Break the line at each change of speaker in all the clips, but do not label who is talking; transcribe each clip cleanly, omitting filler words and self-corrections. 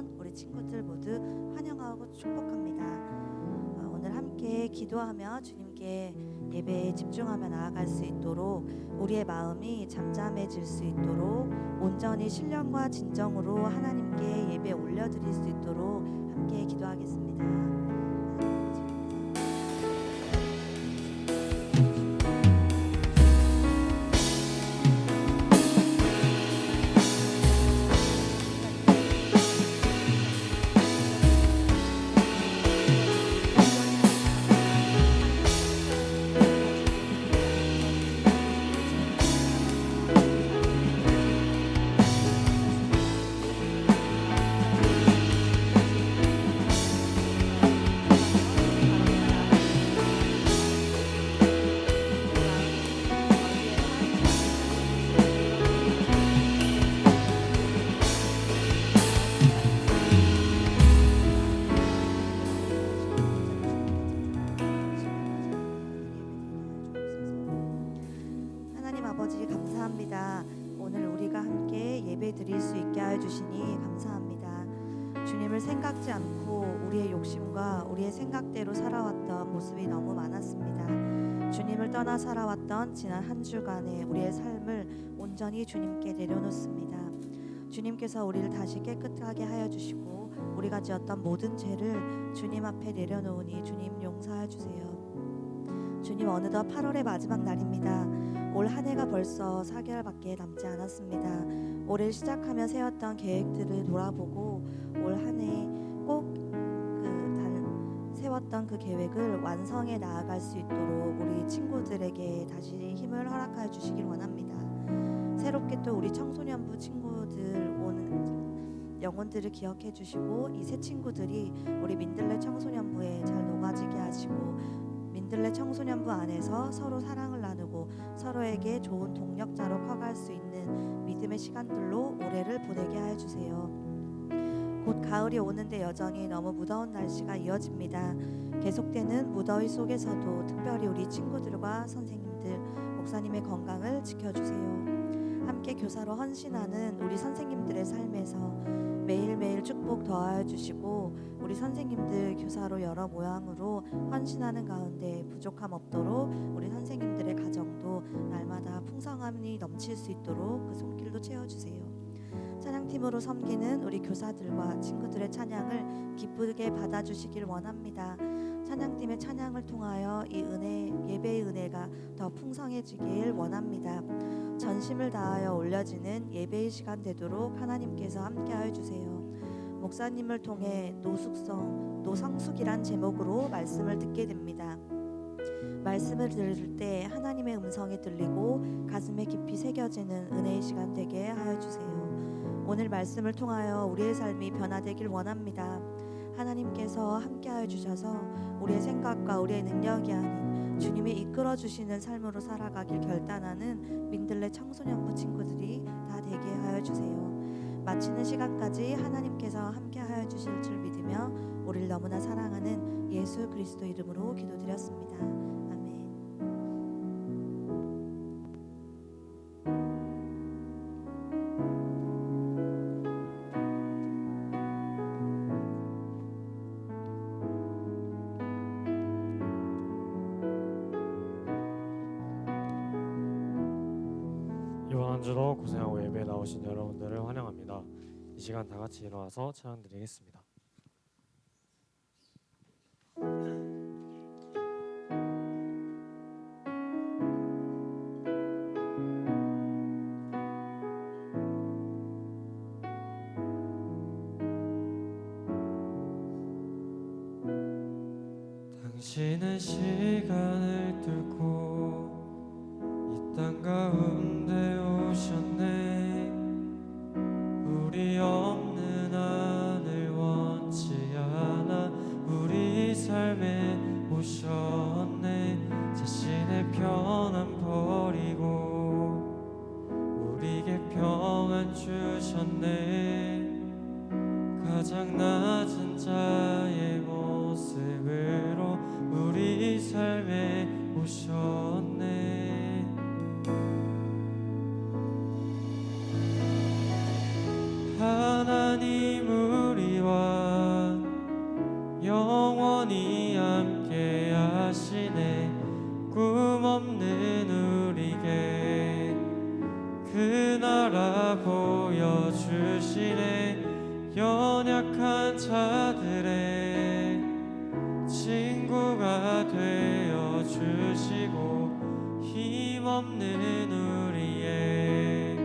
나왔던 우리 친구들 모두 환영하고 축복합니다. 오늘 함께 기도하며 주님께 예배에 집중하며 나아갈 수 있도록 우리의 마음이 잠잠해질 수 있도록 온전히 신령과 진정으로 하나님께 예배 올려드릴 수 있도록 함께 기도하겠습니다. 아버지 감사합니다. 오늘 우리가 함께 예배 드릴 수 있게 하여 주시니 감사합니다. 주님을 생각지 않고 우리의 욕심과 우리의 생각대로 살아왔던 모습이 너무 많았습니다. 주님을 떠나 살아왔던 지난 한 주간의 우리의 삶을 온전히 주님께 내려놓습니다. 주님께서 우리를 다시 깨끗하게 하여 주시고 우리가 지었던 모든 죄를 주님 앞에 내려놓으니 주님 용서해 주세요. 주님, 어느덧 8월의 마지막 날입니다. 올 한 해가 벌써 4개월밖에 남지 않았습니다. 올해를 시작하며 세웠던 계획들을 돌아보고 올 한 해 꼭 세웠던 그 계획을 완성해 나아갈 수 있도록 우리 친구들에게 다시 힘을 허락하여 주시길 원합니다. 새롭게 또 우리 청소년부 친구들 오는 영혼들을 기억해 주시고 이 새 친구들이 우리 민들레 청소년부에 잘 녹아지게 하시고 민들레 청소년부 안에서 서로 사랑을 나누고 서로에게 좋은 동력자로 커갈 수 있는 믿음의 시간들로 올해를 보내게 하여 주세요. 곧 가을이 오는데 여전히 너무 무더운 날씨가 이어집니다. 계속되는 무더위 속에서도 특별히 우리 친구들과 선생님들, 목사님의 건강을 지켜주세요. 함께 교사로 헌신하는 우리 선생님들의 삶에서 매일매일 축복 더하여 주시고 우리 선생님들 교사로 여러 모양으로 헌신하는 가운데 부족함 없도록 우리 선생님들의 가정도 날마다 풍성함이 넘칠 수 있도록 그 손길도 채워주세요. 찬양팀으로 섬기는 우리 교사들과 친구들의 찬양을 기쁘게 받아주시길 원합니다. 찬양팀의 찬양을 통하여 이 은혜, 예배의 은혜가 더 풍성해지길 원합니다. 전심을 다하여 올려지는 예배의 시간 되도록 하나님께서 함께하여 주세요. 목사님을 통해 노성숙이란 제목으로 말씀을 듣게 됩니다. 말씀을 들을 때 하나님의 음성이 들리고 가슴에 깊이 새겨지는 은혜의 시간 되게 하여 주세요. 오늘 말씀을 통하여 우리의 삶이 변화되길 원합니다. 하나님께서 함께하여 주셔서 우리의 생각과 우리의 능력이 아닌 주님이 이끌어 주시는 삶으로 살아가길 결단하는 민들레 청소년부 친구들이 다 되게 하여 주세요. 마치는 시간까지 하나님께서 함께하여 주실 줄 믿으며 우리를 너무나 사랑하는 예수 그리스도 이름으로 기도드렸습니다. 아멘.
이번 한 주도 고생하고 예배에 나오신 여러분들을 환영합니다. 이 시간 다 같이 일어나서 찬양 드리겠습니다.
당신은 시간을 뚫고 이 땅 가운데 오셨네. 우리 없는 하늘 원치 않아 우리 삶에 오셨네. 자신의 편안 버리고 우리에게 평안 주셨네. 가장 낮은 자의 모습으로 우리 삶에 오셨네. 하나님 우리 연약한 자들의 친구가 되어 주시고 힘없는 우리의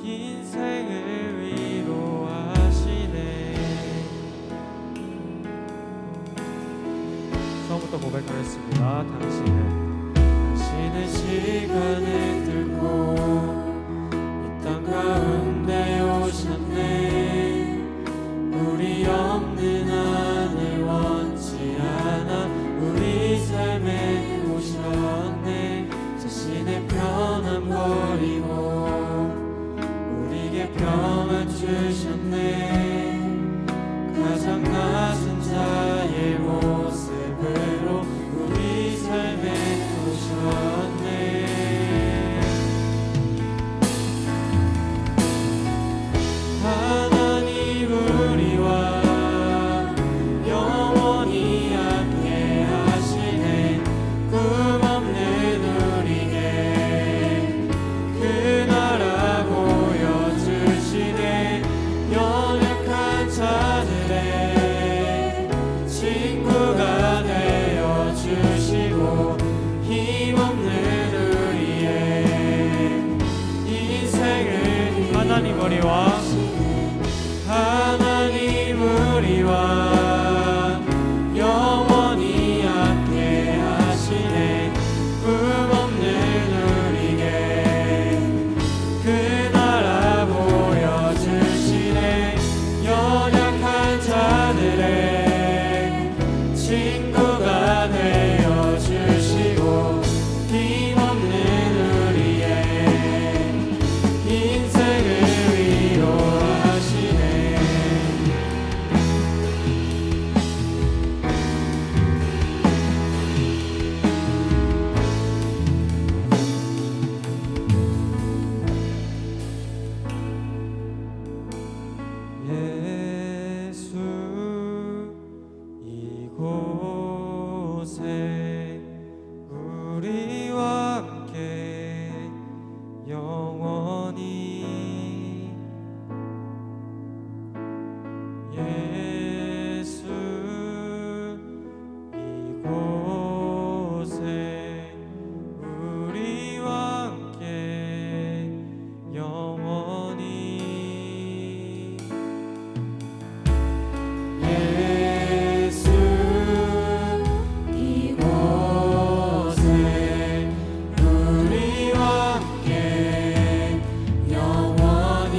인생을 위로하시네.
처음부터 고백하겠습니다. 당신은
시간을 뚫고 이 땅 가운데 오셨네. 우리 없는 하늘 원치 않아 우리 삶에 오셨네. 자신의 편함 버리고 우리에게 평안 주셨네. 가장 낮은 자의 모습으로 우리 삶에 오셨네. 하나님 우리와 영원히 함께 하시네. 꿈 없는 우리에게 그 나라 보여주시네. 연약한 자들의 친구가 되어 주시고 힘없는 우리의 인생을 하나님 우리와 영원히 함께 하시네. 꿈 없는 우리에게 그 나라 보여주시네. 연약한 자들의 친구가 되어 주시고 힘없는 우리의 인생을 위로하시네. 예수 이곳에 우리와 함께 영원히. 예수 이곳에 우리와 함께 영원히. 예수 이곳에 우리와 함께 영원히.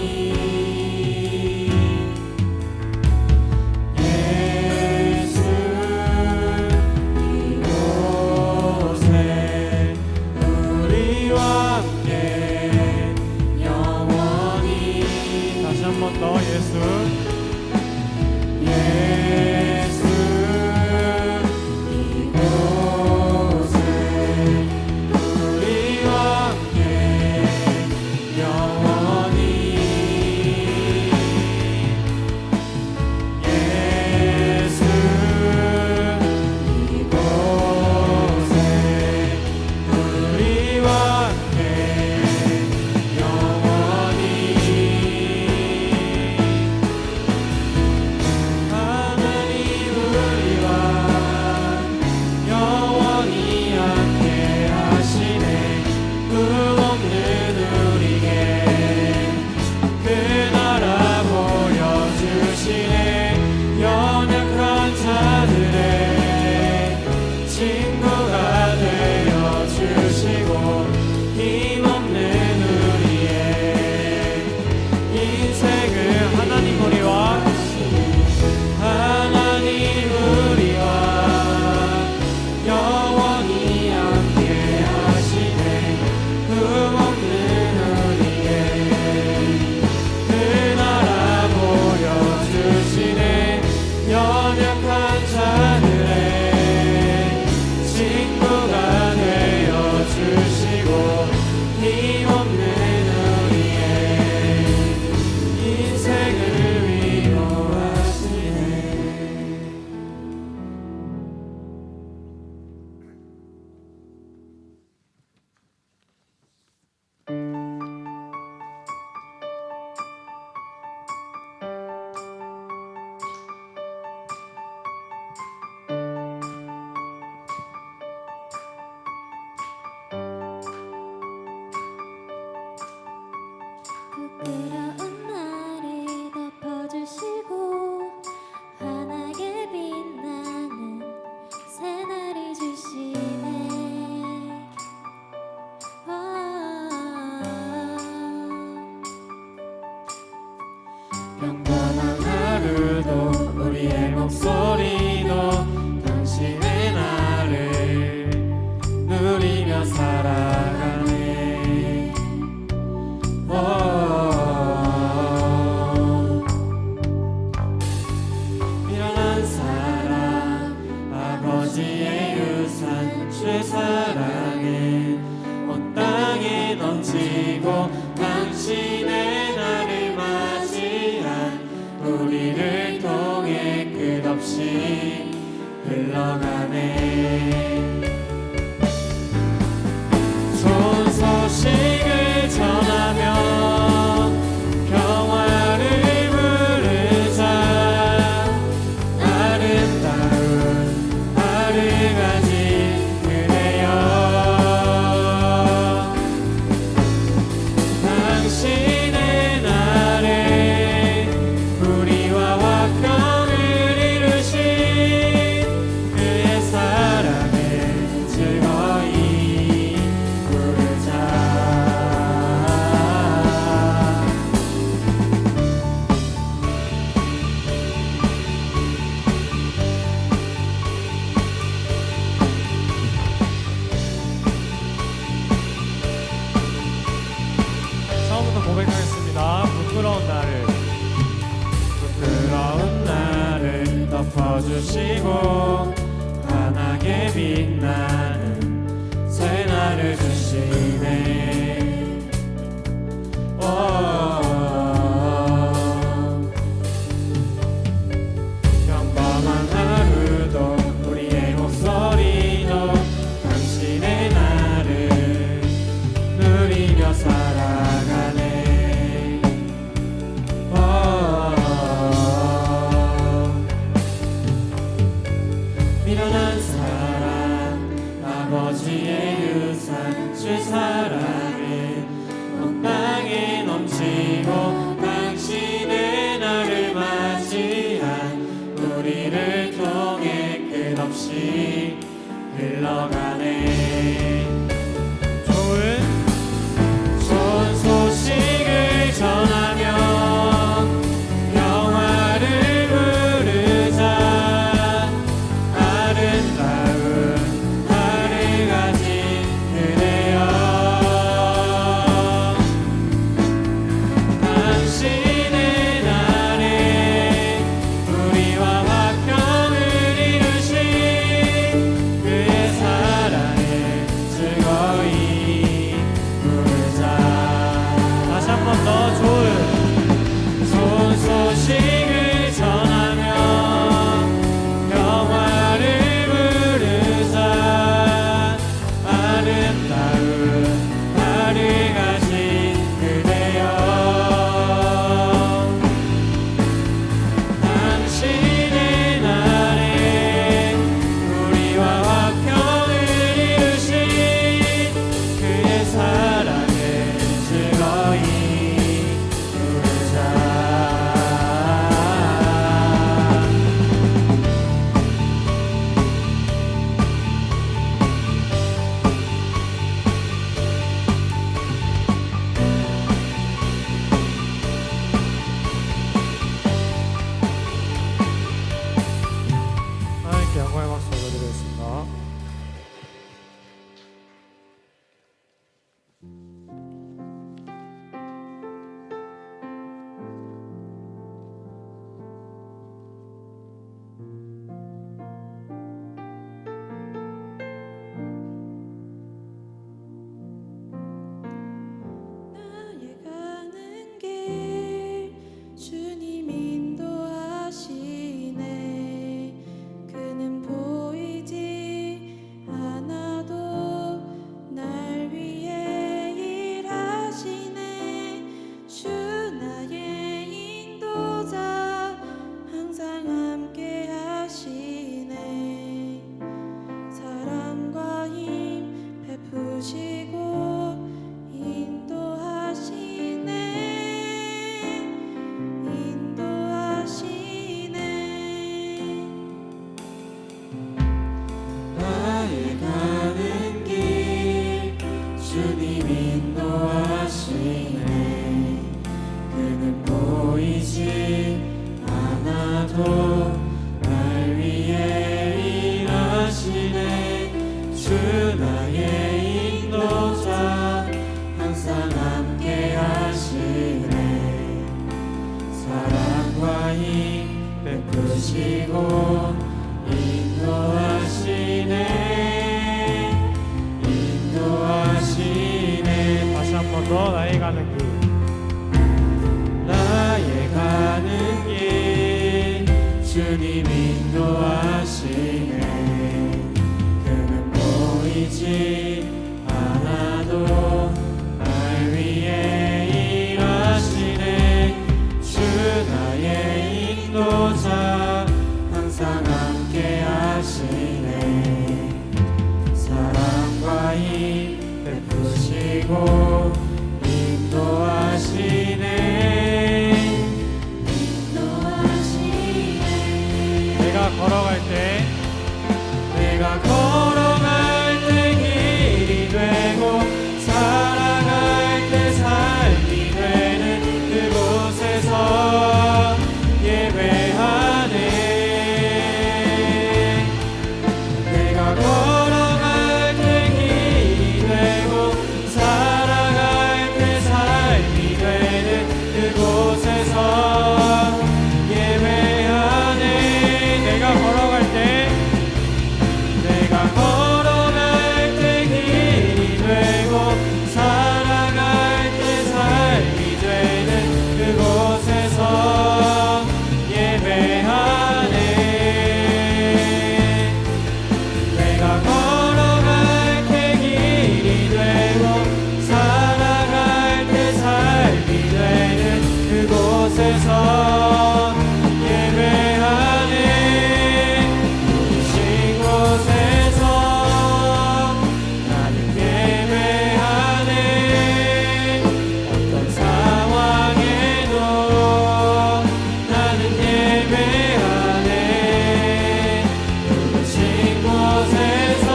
흘러가네. 좋은 소식을 전하며 평화를 부르자. 아름다운 발을 가진 그대여, 당신의 날에 우리와 화평을 이루신 그의 사랑을 즐거이 부르자.
처음부터 고백하겠습니다. 부끄러운 나를.
부끄러운 나를 덮어주시고 환하게 빛나는 새날을 주시네. 평범한 하루도 우리의 목소리도 당신의 날을 누리며 살아가네. 미련한 사랑 아버지의 유산 주 사랑은 온 땅에 넘치고 당신의 날을 맞이한 우리를 통해 끝없이 흘러가네. 좋은 소식을 전하며 평화를 부르자. 아름다운 발을 가진 그대여, 당신의 날에 우리와 화평을 이루신 그의 사랑을 즐거이 부르자.
다시 한 번 더
좋은 소식을 전하며 평화를 부르자. 아름다운 발을 가진 그대여, 당신의 날에 우리와 화평을 이루신 그의 사랑을 즐거이 부르자.
하나님께 영광의 박수 올려드리겠습니다.
나의 가는 길 주님 인도하시네. 그는 보이지 않아도 날 위해 일하시네. 주 나의 인도자 항상 함께 하시네. 사랑과 힘 베푸시고 인도하시네.
나의 가는 길 주님 인도하시네. 그는 보이지 않아도 날 위해 일하시네. 주 나의 인도자 항상 함께 하시네. 사랑과 힘 베푸시고 인도하시네.
다시 한 번 더 나의 가는 길.
나의 가는 길 주님 인도하시네. 그는 보이지 않아도 날 위해 일하시네. 주 나의 인도자 항상 함께 하시네. 사랑과 힘 베푸시고 인도하시네. 내가 걸어갈 때 길이 되고 살아갈 때 삶이 되는 그곳에서 예배하네. 내가 걸어갈 때 길이 되고 살아갈 때 삶이 되는 그곳에서 예배하네. 내가 걸어갈 때 길이 되고 살아갈 때 삶이 되는 그곳에서 예배하네. 내가 걸어갈 때 길이 되고 살아갈 때 삶이 되는 그곳에서 예배하네. 부르신 곳에서 나는 예배하네. 어떤 상황에도 나는 예배하네. 부르신 곳에서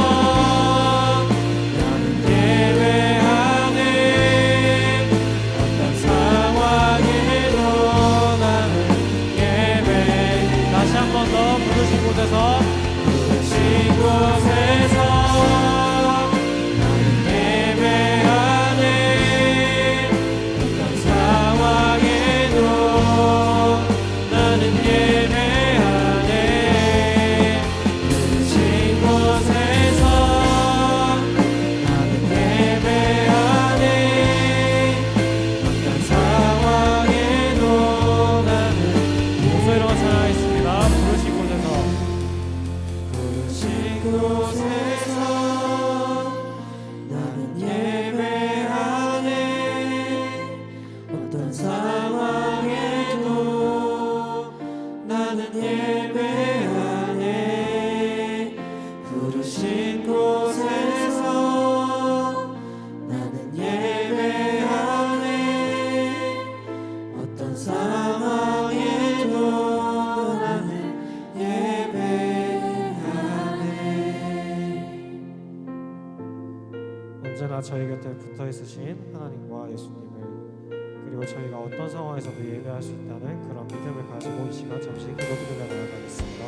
나는 예배하네. 어떤 상황에도 나는 예배. 다시 한 번 더 부르신 곳에서 나는 예배하네. 어떤 상황에도 나는 예배하네. 부르신 곳에서 나는 예배하네. 어떤 상황에도 나는 목소리로 찬양하겠습니다. 부르신 곳에서 나는 예배하네. 어떤 상황에도 나는 예배하네. 부르신 곳에서 나는 예배하네. 어떤 상황에도 나는 예배하네.
언제나 저희 곁에 붙어 있으신 하나님과 예수님을, 그리고 저희가 어떤 상황에서도 예배할 수 있다는 그런 믿음을 가지고 이 시간 잠시 기도드리며 나아가겠습니다.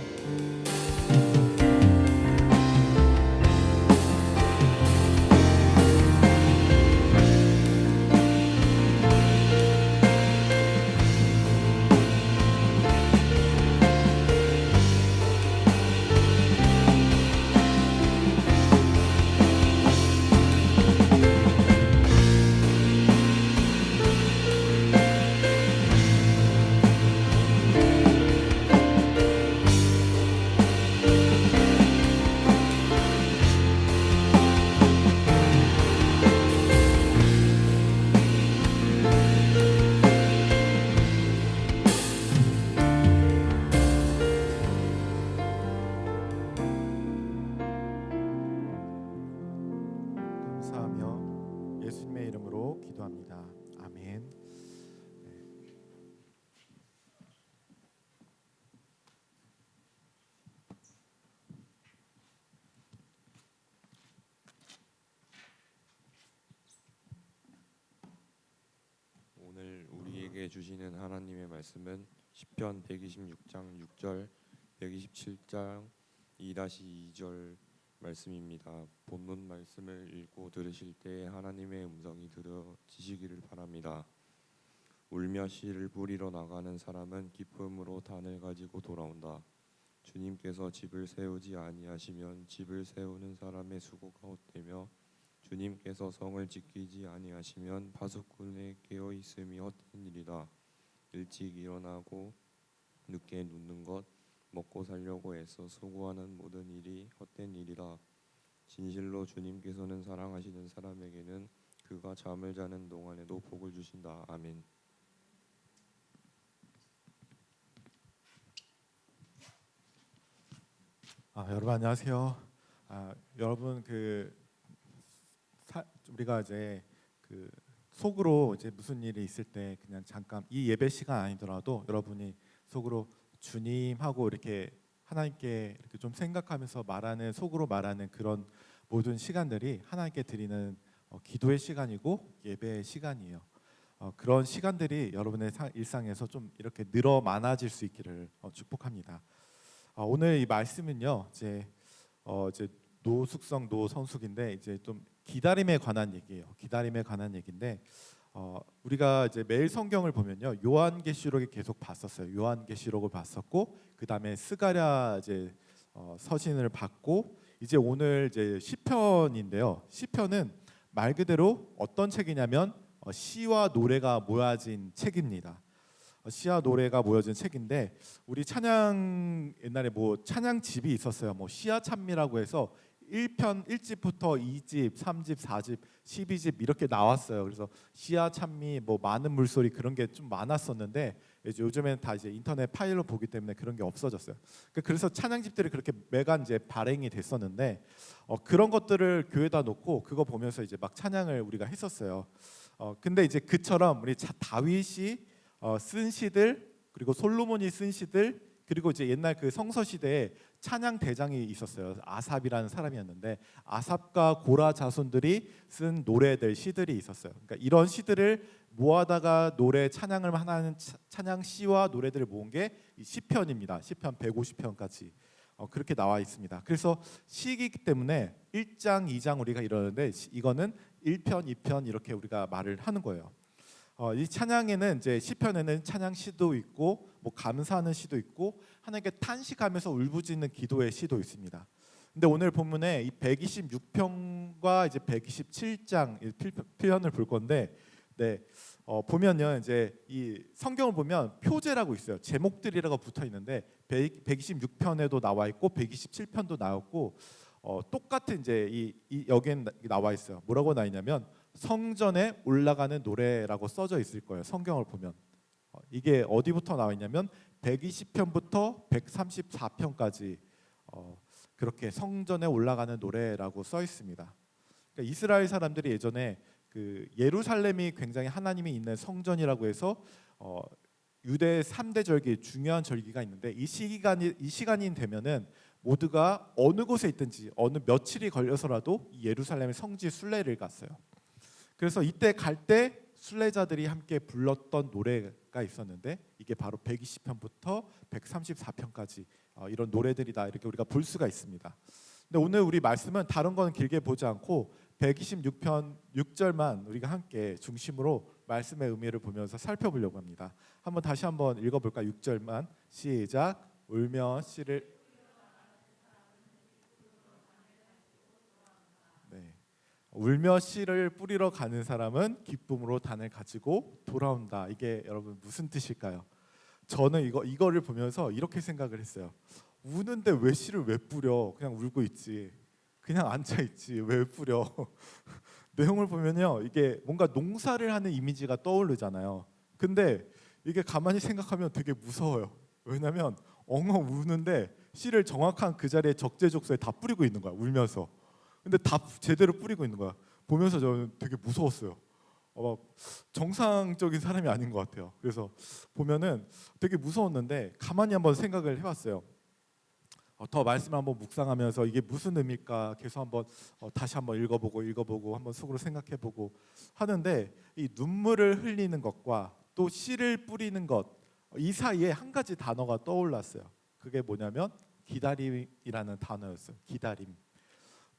감사하며 예수님의 이름으로 기도합니다. 아멘.
오늘 우리에게 주시는 하나님의 말씀은 시편 126장 6절, 127장 2-2절 말씀입니다. 본문 말씀을 읽고 들으실 때 하나님의 음성이 들어지시기를 바랍니다. 울며 씨를 뿌리러 나가는 사람은 기쁨으로 단을 가지고 돌아온다. 주님께서 집을 세우지 아니하시면 집을 세우는 사람의 수고가 헛되며 주님께서 성을 지키지 아니하시면 파수꾼의 깨어 있음이 헛된 일이다. 일찍 일어나고 늦게 눕는 것 먹고 살려고 애써 수고하는 모든 일이 헛된 일이라. 진실로 주님께서는 사랑하시는 사람에게는 그가 잠을 자는 동안에도 복을 주신다. 아멘.
여러분 안녕하세요. 여러분 우리가 이제 속으로 이제 무슨 일이 있을 때 그냥 잠깐 이 예배 시간 아니더라도 여러분이 속으로 주님하고 이렇게 하나님께 이렇게 좀 생각하면서 속으로 말하는 그런 모든 시간들이 하나님께 드리는 기도의 시간이고 예배의 시간이에요. 그런 시간들이 여러분의 일상에서 좀 이렇게 늘어 많아질 수 있기를 축복합니다. 오늘 이 말씀은요, 이제 노숙성 노성숙인데 이제 좀 기다림에 관한 얘기예요. 기다림에 관한 얘기인데 우리가 이제 매일 성경을 보면요, 요한계시록에 계속 봤었어요. 요한계시록을 봤었고 그 다음에 스가랴 이제 서신을 봤고 이제 오늘 이제 시편인데요. 시편은 말 그대로 어떤 책이냐면 시와 노래가 모여진 책입니다. 시와 노래가 모여진 책인데 우리 찬양 옛날에 찬양 집이 있었어요. 시와 찬미라고 해서 1편 1집부터 2집, 3집, 4집, 12집 이렇게 나왔어요. 그래서 시와 찬미 많은 물소리 그런 게 좀 많았었는데 이제 요즘에는 다 이제 인터넷 파일로 보기 때문에 그런 게 없어졌어요. 그래서 찬양집들이 그렇게 매간 이제 발행이 됐었는데 그런 것들을 교회에다 놓고 그거 보면서 이제 막 찬양을 우리가 했었어요. 근데 이제 그처럼 우리 다윗이 쓴 시들 그리고 솔로몬이 쓴 시들 그리고 이제 옛날 그 성서 시대에 찬양 대장이 있었어요. 아삽이라는 사람이었는데 아삽과 고라 자손들이 쓴 노래들 시들이 있었어요. 그러니까 이런 시들을 모아다가 노래 찬양을 하는 찬양 시와 노래들을 모은 게 이 시편입니다. 시편 150편까지 그렇게 나와 있습니다. 그래서 시이기 때문에 1장, 2장 우리가 이러는데 이거는 1편, 2편 이렇게 우리가 말을 하는 거예요. 이 찬양에는 이제 시편에는 찬양 시도 있고 감사하는 시도 있고 하나님께 탄식하면서 울부짖는 기도의 시도 있습니다. 근데 오늘 본문에 이 126편과 이제 127장 표현을 볼 건데 보면요 이제 이 성경을 보면 표제라고 있어요. 제목들이라고 붙어 있는데 126편에도 나와 있고 127편도 나왔고 똑같은 이제 여기엔 나와 있어요. 뭐라고 나와 있냐면 성전에 올라가는 노래라고 써져 있을 거예요. 성경을 보면 이게 어디부터 나와 있냐면 120편부터 134편까지 그렇게 성전에 올라가는 노래라고 써 있습니다. 그러니까 이스라엘 사람들이 예전에 그 예루살렘이 굉장히 하나님이 있는 성전이라고 해서 유대 3대 절기 중요한 절기가 있는데 이 시간이 되면은 모두가 어느 곳에 있든지 어느 며칠이 걸려서라도 예루살렘의 성지 순례를 갔어요. 그래서 이때 갈 때 순례자들이 함께 불렀던 노래가 있었는데 이게 바로 120편부터 134편까지 이런 노래들이다 이렇게 우리가 볼 수가 있습니다. 근데 오늘 우리 말씀은 다른 건 길게 보지 않고 126편 6절만 우리가 함께 중심으로 말씀의 의미를 보면서 살펴보려고 합니다. 다시 한번 읽어볼까? 6절만 시작. 울며 씨를 울며 씨를 뿌리러 가는 사람은 기쁨으로 단을 가지고 돌아온다. 이게 여러분 무슨 뜻일까요? 저는 이거를 보면서 이렇게 생각을 했어요. 우는데 왜 씨를 왜 뿌려? 그냥 울고 있지. 그냥 앉아 있지. 왜 뿌려? 내용을 보면요. 이게 뭔가 농사를 하는 이미지가 떠오르잖아요. 근데 이게 가만히 생각하면 되게 무서워요. 왜냐면 엉엉 우는데 씨를 정확한 그 자리에 적재적소에 다 뿌리고 있는 거야. 울면서. 근데 다 제대로 뿌리고 있는 거야. 보면서 저는 되게 무서웠어요. 정상적인 사람이 아닌 것 같아요. 그래서 보면은 되게 무서웠는데 가만히 한번 생각을 해봤어요. 더 말씀을 한번 묵상하면서 이게 무슨 의미일까 계속 한번 다시 한번 읽어보고 한번 속으로 생각해보고 하는데 이 눈물을 흘리는 것과 또 씨를 뿌리는 것 이 사이에 한 가지 단어가 떠올랐어요. 그게 뭐냐면 기다림이라는 단어였어요. 기다림.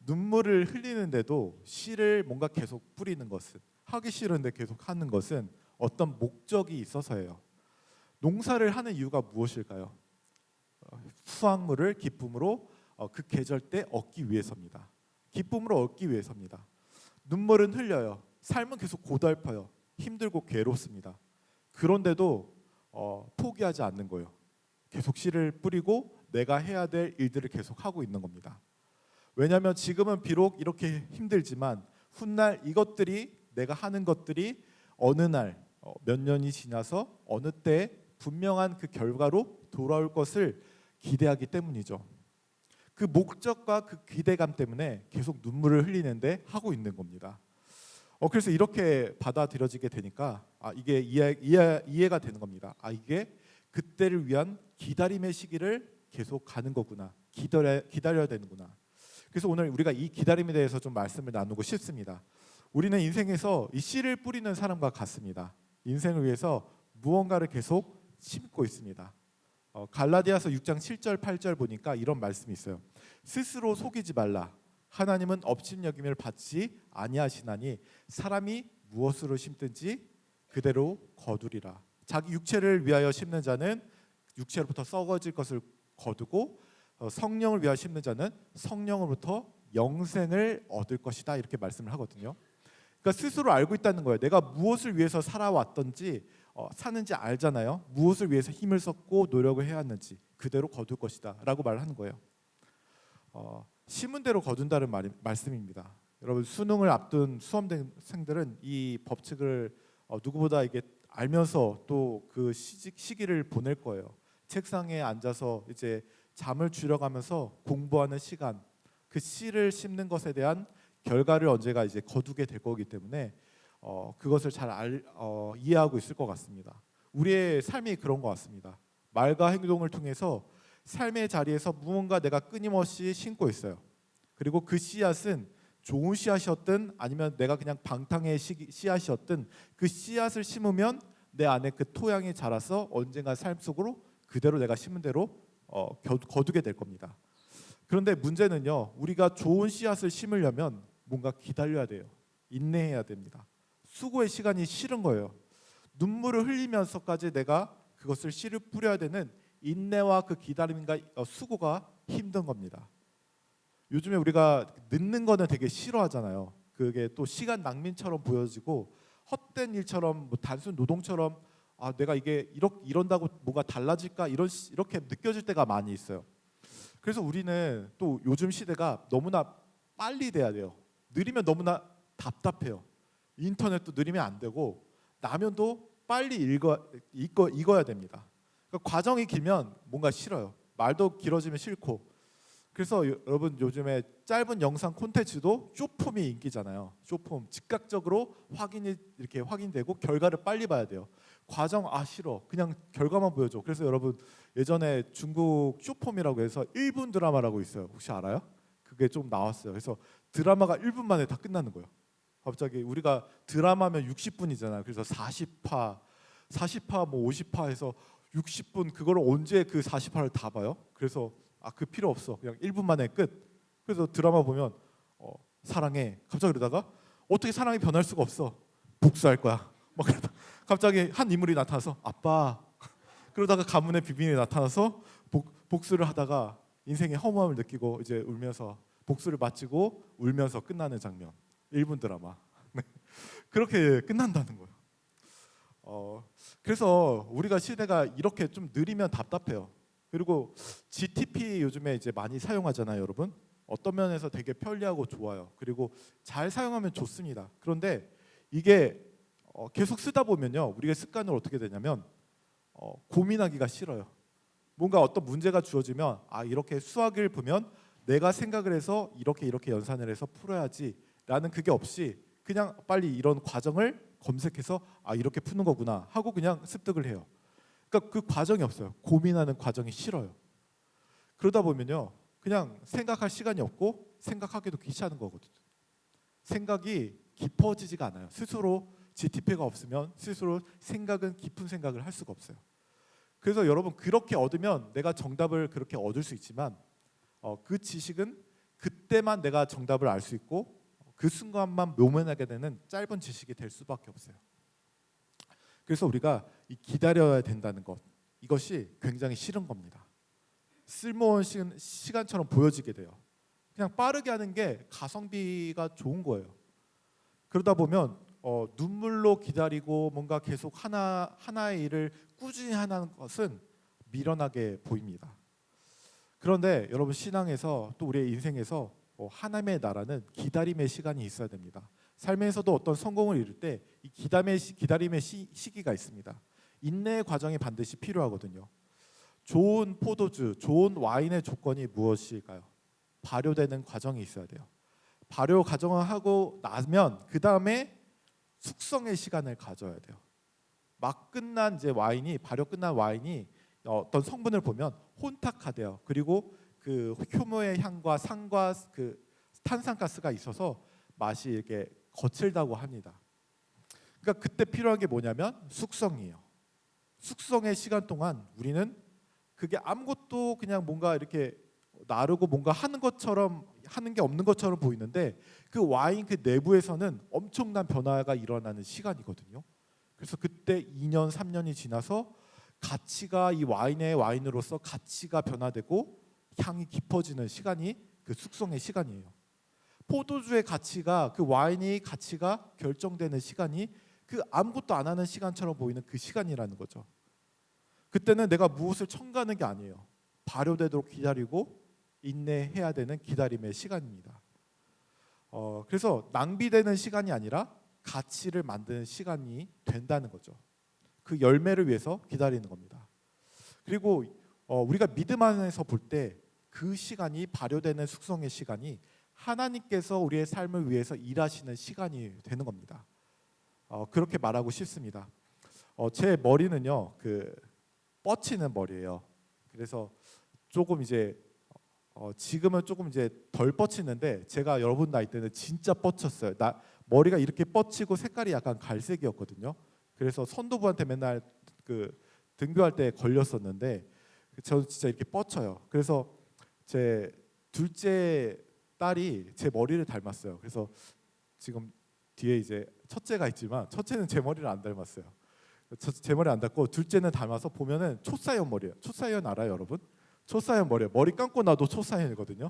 눈물을 흘리는데도 씨를 뭔가 계속 뿌리는 것은 하기 싫은데 계속 하는 것은 어떤 목적이 있어서예요. 농사를 하는 이유가 무엇일까요? 수확물을 기쁨으로 그 계절 때 얻기 위해서입니다. 기쁨으로 얻기 위해서입니다. 눈물은 흘려요. 삶은 계속 고달퍼요. 힘들고 괴롭습니다. 그런데도 포기하지 않는 거예요. 계속 씨를 뿌리고 내가 해야 될 일들을 계속 하고 있는 겁니다. 왜냐하면 지금은 비록 이렇게 힘들지만 훗날 이것들이 내가 하는 것들이 어느 날 몇 년이 지나서 어느 때 분명한 그 결과로 돌아올 것을 기대하기 때문이죠. 그 목적과 그 기대감 때문에 계속 눈물을 흘리는데 하고 있는 겁니다. 그래서 이렇게 받아들여지게 되니까 이게 이해가 되는 겁니다. 이게 그때를 위한 기다림의 시기를 계속 가는 거구나. 기다려야 되는구나. 그래서 오늘 우리가 이 기다림에 대해서 좀 말씀을 나누고 싶습니다. 우리는 인생에서 이 씨를 뿌리는 사람과 같습니다. 인생을 위해서 무언가를 계속 심고 있습니다. 갈라디아서 6장 7절 8절 보니까 이런 말씀이 있어요. 스스로 속이지 말라. 하나님은 업신여김을 받지 아니하시나니 사람이 무엇으로 심든지 그대로 거두리라. 자기 육체를 위하여 심는 자는 육체로부터 썩어질 것을 거두고 성령을 위하여 심는 자는 성령으로부터 영생을 얻을 것이다. 이렇게 말씀을 하거든요. 그러니까 스스로 알고 있다는 거예요. 내가 무엇을 위해서 살아왔던지 사는지 알잖아요. 무엇을 위해서 힘을 썼고 노력을 해왔는지 그대로 거둘 것이다 라고 말을 하는 거예요. 심은 대로 거둔다는 말씀입니다. 여러분 수능을 앞둔 수험생들은 이 법칙을 누구보다 이게 알면서 또 그 시기를 보낼 거예요. 책상에 앉아서 이제 잠을 줄여가면서 공부하는 시간, 그 씨를 심는 것에 대한 결과를 언제가 이제 거두게 될 거기 때문에 그것을 잘 이해하고 있을 것 같습니다. 우리의 삶이 그런 것 같습니다. 말과 행동을 통해서 삶의 자리에서 무언가 내가 끊임없이 심고 있어요. 그리고 그 씨앗은 좋은 씨앗이었든 아니면 내가 그냥 방탕의 씨앗이었든 그 씨앗을 심으면 내 안에 그 토양이 자라서 언젠가 삶 속으로 그대로 내가 심은 대로 거두게 될 겁니다. 그런데 문제는요, 우리가 좋은 씨앗을 심으려면 뭔가 기다려야 돼요. 인내해야 됩니다. 수고의 시간이 싫은 거예요. 눈물을 흘리면서까지 내가 그것을 씨를 뿌려야 되는 인내와 그 기다림과 수고가 힘든 겁니다. 요즘에 우리가 늦는 거는 되게 싫어하잖아요. 그게 또 시간 낭비처럼 보여지고 헛된 일처럼 뭐 단순 노동처럼 내가 이게 이런다고 뭐가 달라질까 이렇게 느껴질 때가 많이 있어요. 그래서 우리는 또 요즘 시대가 너무나 빨리 돼야 돼요. 느리면 너무나 답답해요. 인터넷도 느리면 안 되고 라면도 빨리 익어야 됩니다. 그러니까 과정이 길면 뭔가 싫어요. 말도 길어지면 싫고. 그래서 여러분 요즘에 짧은 영상 콘텐츠도 쇼폼이 인기잖아요. 쇼폼 즉각적으로 이렇게 확인되고 결과를 빨리 봐야 돼요. 과정 싫어. 그냥 결과만 보여줘. 그래서 여러분 예전에 중국 쇼폼이라고 해서 1분 드라마라고 있어요. 혹시 알아요? 그게 좀 나왔어요. 그래서 드라마가 1분 만에 다 끝나는 거예요. 갑자기 우리가 드라마면 60분이잖아요. 그래서 40화 뭐 50화 해서 60분 그거를 언제 그 40화를 다 봐요? 그래서 그 필요 없어. 그냥 1분 만에 끝. 그래서 드라마 보면 사랑해. 갑자기 그러다가 어떻게 사랑이 변할 수가 없어. 복수할 거야. 막 그러다 갑자기 한 인물이 나타나서 아빠. 그러다가 가문의 비밀이 나타나서 복수를 하다가 인생의 허무함을 느끼고 이제 울면서 복수를 마치고 울면서 끝나는 장면. 1분 드라마. 그렇게 끝난다는 거예요. 그래서 우리가 시대가 이렇게 좀 느리면 답답해요. 그리고 GTP 요즘에 이제 많이 사용하잖아요, 여러분. 어떤 면에서 되게 편리하고 좋아요. 그리고 잘 사용하면 좋습니다. 그런데 이게 계속 쓰다 보면요, 우리가 습관으로 어떻게 되냐면 고민하기가 싫어요. 뭔가 어떤 문제가 주어지면 이렇게 수학을 보면 내가 생각을 해서 이렇게 연산을 해서 풀어야지라는 그게 없이 그냥 빨리 이런 과정을 검색해서 이렇게 푸는 거구나 하고 그냥 습득을 해요. 그러니까 그 과정이 없어요. 고민하는 과정이 싫어요. 그러다 보면요, 그냥 생각할 시간이 없고 생각하기도 귀찮은 거거든요. 생각이 깊어지지가 않아요. 스스로 GTP가 없으면 스스로 깊은 생각을 할 수가 없어요. 그래서 여러분 그렇게 얻으면 내가 정답을 그렇게 얻을 수 있지만 그 지식은 그때만 내가 정답을 알 수 있고 그 순간만 묘면하게 되는 짧은 지식이 될 수밖에 없어요. 그래서 우리가 기다려야 된다는 것, 이것이 굉장히 싫은 겁니다. 쓸모없는 시간처럼 보여지게 돼요. 그냥 빠르게 하는 게 가성비가 좋은 거예요. 그러다 보면 눈물로 기다리고 뭔가 계속 하나의 일을 꾸준히 하는 것은 미련하게 보입니다. 그런데 여러분 신앙에서 또 우리의 인생에서 하나님의 나라는 기다림의 시간이 있어야 됩니다. 삶에서도 어떤 성공을 이룰 때 이 기다림의 시기가 있습니다. 인내의 과정이 반드시 필요하거든요. 좋은 포도주, 좋은 와인의 조건이 무엇일까요? 발효되는 과정이 있어야 돼요. 발효 과정을 하고 나면 그 다음에 숙성의 시간을 가져야 돼요. 막 끝난 이제 와인이 발효 끝난 와인이 어떤 성분을 보면 혼탁하대요. 그리고 그 효모의 향과 산과 그 탄산가스가 있어서 맛이 이렇게 거칠다고 합니다. 그러니까 그때 필요한 게 뭐냐면 숙성이에요. 숙성의 시간 동안 우리는 그게 아무것도 그냥 뭔가 이렇게 나르고 뭔가 하는 것처럼 하는 게 없는 것처럼 보이는데 그 와인 그 내부에서는 엄청난 변화가 일어나는 시간이거든요. 그래서 그때 2년 3년이 지나서 가치가 이 와인으로서 가치가 변화되고 향이 깊어지는 시간이 그 숙성의 시간이에요. 포도주의 가치가 그 와인의 가치가 결정되는 시간이 그 아무것도 안 하는 시간처럼 보이는 그 시간이라는 거죠. 그때는 내가 무엇을 첨가하는 게 아니에요. 발효되도록 기다리고 인내해야 되는 기다림의 시간입니다. 그래서 낭비되는 시간이 아니라 가치를 만드는 시간이 된다는 거죠. 그 열매를 위해서 기다리는 겁니다. 그리고 우리가 믿음 안에서 볼 때 그 시간이 발효되는 숙성의 시간이 하나님께서 우리의 삶을 위해서 일하시는 시간이 되는 겁니다. 그렇게 말하고 싶습니다. 제 머리는요, 그 뻗치는 머리예요. 그래서 조금 이제 지금은 조금 이제 덜 뻗치는데 제가 여러분 나이 때는 진짜 뻗쳤어요. 머리가 이렇게 뻗치고 색깔이 약간 갈색이었거든요. 그래서 선도부한테 맨날 그 등교할 때 걸렸었는데 저는 진짜 이렇게 뻗쳐요. 그래서 제 둘째 딸이 제 머리를 닮았어요. 그래서 지금 뒤에 이제 첫째가 있지만 첫째는 제 머리를 안 닮았어요. 제 머리 안 닮고 둘째는 닮아서 보면은 초사연 머리예요. 초사연 알아요, 여러분? 초사연 머리예요. 머리 감고 나도 초사연이거든요.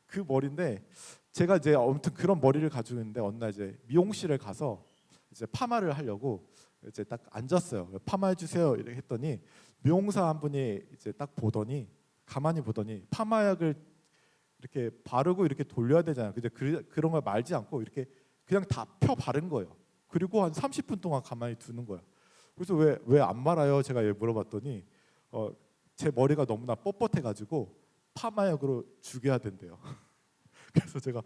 그 머리인데 제가 이제 아무튼 그런 머리를 가지고 있는데 어느 날 이제 미용실을 가서 이제 파마를 하려고 이제 딱 앉았어요. 파마해 주세요. 이렇게 했더니 미용사 한 분이 이제 딱 보더니 가만히 보더니 파마약을 이렇게 바르고 이렇게 돌려야 되잖아요. 근데 그런 걸 말지 않고 이렇게 그냥 다 펴 바른 거예요. 그리고 한 30분 동안 가만히 두는 거예요. 그래서 왜 안 말아요? 제가 물어봤더니 제 머리가 너무나 뻣뻣해가지고 파마약으로 죽여야 된대요. 그래서 제가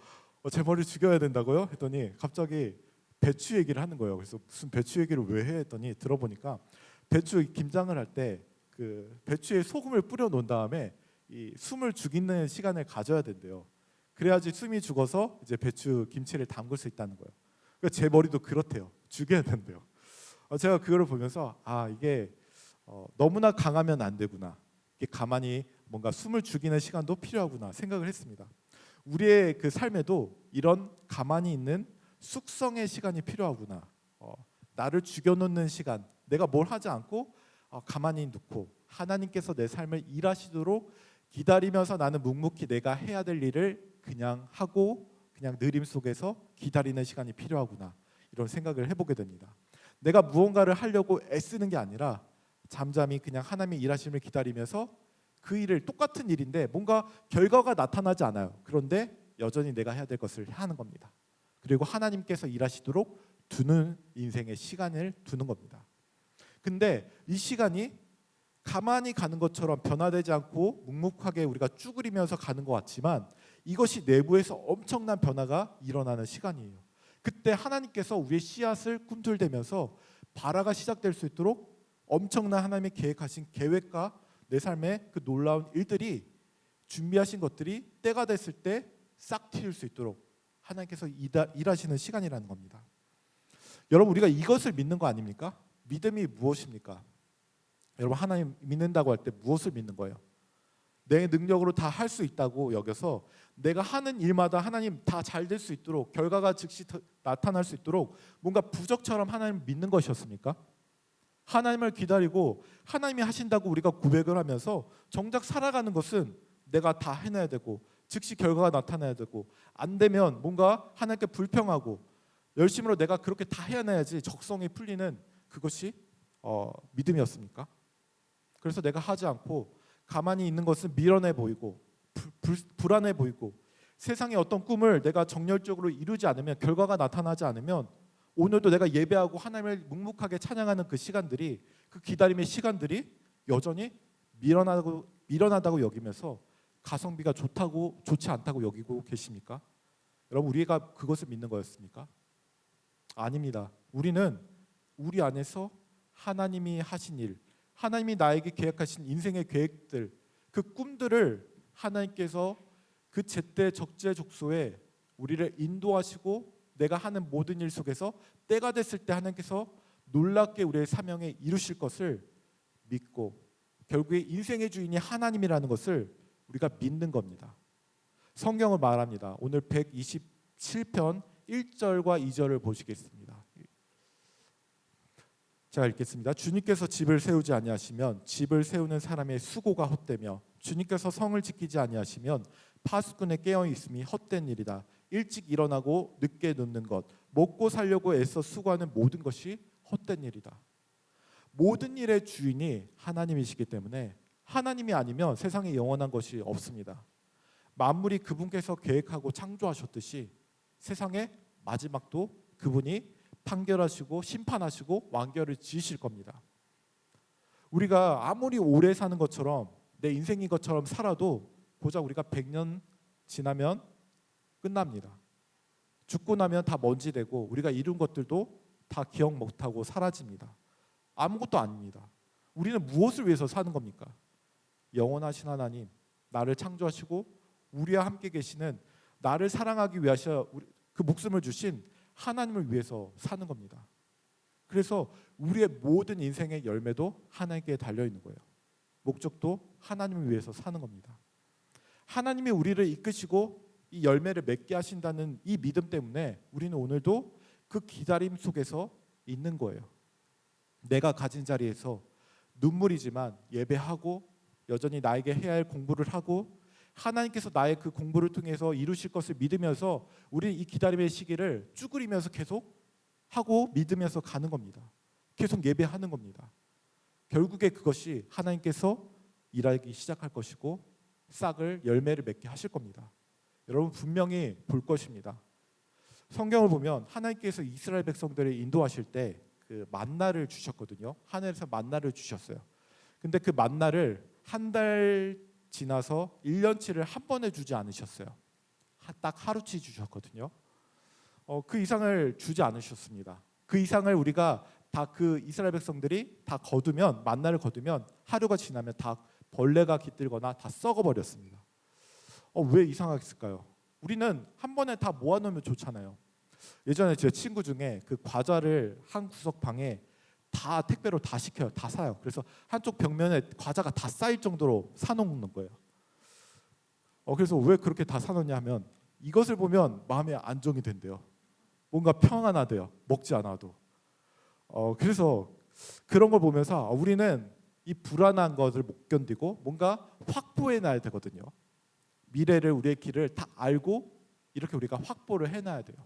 제 머리 죽여야 된다고요? 했더니 갑자기 배추 얘기를 하는 거예요. 그래서 무슨 배추 얘기를 왜 해? 했더니 들어보니까 배추 김장을 할 때 그 배추에 소금을 뿌려 놓은 다음에 이 숨을 죽이는 시간을 가져야 된대요. 그래야지 숨이 죽어서 이제 배추 김치를 담글 수 있다는 거예요. 그러니까 제 머리도 그렇대요. 죽여야 된대요. 제가 그거를 보면서 이게 너무나 강하면 안 되구나. 이게 가만히 뭔가 숨을 죽이는 시간도 필요하구나 생각을 했습니다. 우리의 그 삶에도 이런 가만히 있는 숙성의 시간이 필요하구나. 나를 죽여놓는 시간, 내가 뭘 하지 않고 가만히 놓고 하나님께서 내 삶을 일하시도록 기다리면서 나는 묵묵히 내가 해야 될 일을 그냥 하고 그냥 느림 속에서 기다리는 시간이 필요하구나. 이런 생각을 해보게 됩니다. 내가 무언가를 하려고 애쓰는 게 아니라 잠잠히 그냥 하나님의 일하심을 기다리면서 그 일을 똑같은 일인데 뭔가 결과가 나타나지 않아요. 그런데 여전히 내가 해야 될 것을 하는 겁니다. 그리고 하나님께서 일하시도록 두는 인생의 시간을 두는 겁니다. 근데 이 시간이 가만히 가는 것처럼 변화되지 않고 묵묵하게 우리가 쭈그리면서 가는 것 같지만 이것이 내부에서 엄청난 변화가 일어나는 시간이에요. 그때 하나님께서 우리의 씨앗을 꿈틀대면서 발화가 시작될 수 있도록 엄청난 하나님의 계획하신 계획과 내 삶의 그 놀라운 일들이 준비하신 것들이 때가 됐을 때 싹 틔울 수 있도록 하나님께서 일하시는 시간이라는 겁니다. 여러분 우리가 이것을 믿는 거 아닙니까? 믿음이 무엇입니까? 여러분 하나님 믿는다고 할 때 무엇을 믿는 거예요? 내 능력으로 다 할 수 있다고 여겨서 내가 하는 일마다 하나님 다 잘 될 수 있도록 결과가 즉시 나타날 수 있도록 뭔가 부적처럼 하나님 믿는 것이었습니까? 하나님을 기다리고 하나님이 하신다고 우리가 고백을 하면서 정작 살아가는 것은 내가 다 해내야 되고 즉시 결과가 나타나야 되고 안 되면 뭔가 하나님께 불평하고 열심으로 내가 그렇게 다 해내야지 적성이 풀리는 그것이 믿음이었습니까? 그래서 내가 하지 않고 가만히 있는 것은 미련해 보이고 불안해 보이고 세상의 어떤 꿈을 내가 정열적으로 이루지 않으면, 결과가 나타나지 않으면 오늘도 내가 예배하고 하나님을 묵묵하게 찬양하는 그 시간들이, 그 기다림의 시간들이 여전히 미련하다고 여기면서 가성비가 좋지 않다고 여기고 계십니까? 여러분, 우리가 그것을 믿는 거였습니까? 아닙니다. 우리는 우리 안에서 하나님이 하신 일, 하나님이 나에게 계획하신 인생의 계획들, 그 꿈들을 하나님께서 그 제때 적재적소에 우리를 인도하시고 내가 하는 모든 일 속에서 때가 됐을 때 하나님께서 놀랍게 우리의 사명에 이루실 것을 믿고, 결국에 인생의 주인이 하나님이라는 것을 우리가 믿는 겁니다. 성경을 말합니다. 오늘 127편 1절과 2절을 보시겠습니다. 제가 읽겠습니다. 주님께서 집을 세우지 아니하시면 집을 세우는 사람의 수고가 헛되며, 주님께서 성을 지키지 아니하시면 파수꾼의 깨어 있음이 헛된 일이다. 일찍 일어나고 늦게 눕는 것, 먹고 살려고 애써 수고하는 모든 것이 헛된 일이다. 모든 일의 주인이 하나님이시기 때문에 하나님이 아니면 세상에 영원한 것이 없습니다. 만물이 그분께서 계획하고 창조하셨듯이 세상의 마지막도 그분이 판결하시고 심판하시고 완결을 지으실 겁니다. 우리가 아무리 오래 사는 것처럼, 내 인생인 것처럼 살아도 고작 우리가 100년 지나면 끝납니다. 죽고 나면 다 먼지 되고 우리가 이룬 것들도 다 기억 못하고 사라집니다. 아무것도 아닙니다. 우리는 무엇을 위해서 사는 겁니까? 영원하신 하나님, 나를 창조하시고 우리와 함께 계시는, 나를 사랑하기 위하여 그 목숨을 주신 하나님을 위해서 사는 겁니다. 그래서 우리의 모든 인생의 열매도 하나님께 달려 있는 거예요. 목적도 하나님을 위해서 사는 겁니다. 하나님이 우리를 이끄시고 이 열매를 맺게 하신다는 이 믿음 때문에 우리는 오늘도 그 기다림 속에서 있는 거예요. 내가 가진 자리에서 눈물이지만 예배하고 여전히 나에게 해야 할 공부를 하고 하나님께서 나의 그 공부를 통해서 이루실 것을 믿으면서 우리는 이 기다림의 시기를 쭈그리면서 계속 하고 믿으면서 가는 겁니다. 계속 예배하는 겁니다. 결국에 그것이 하나님께서 일하기 시작할 것이고 싹을, 열매를 맺게 하실 겁니다. 여러분, 분명히 볼 것입니다. 성경을 보면 하나님께서 이스라엘 백성들을 인도하실 때 그 만나를 주셨거든요. 하늘에서 만나를 주셨어요. 근데 그 만나를 한 달 지나서 1년치를 한 번에 주지 않으셨어요. 딱 하루치 주셨거든요. 그 이상을 주지 않으셨습니다. 그 이상을 우리가 다 그 이스라엘 백성들이 다 거두면, 만나를 거두면 하루가 지나면 다 벌레가 깃들거나 다 썩어버렸습니다. 왜 이상했을까요? 우리는 한 번에 다 모아놓으면 좋잖아요. 예전에 제 친구 중에 그 과자를 한 구석방에 다 택배로 다 시켜요. 다 사요. 그래서 한쪽 벽면에 과자가 다 쌓일 정도로 사놓는 거예요. 그래서 왜 그렇게 다 사놓냐 하면 이것을 보면 마음에 안정이 된대요. 뭔가 평안하대요. 먹지 않아도. 그래서 그런 걸 보면서 우리는 이 불안한 것을 못 견디고 뭔가 확보해놔야 되거든요. 미래를, 우리의 길을 다 알고 이렇게 우리가 확보를 해놔야 돼요.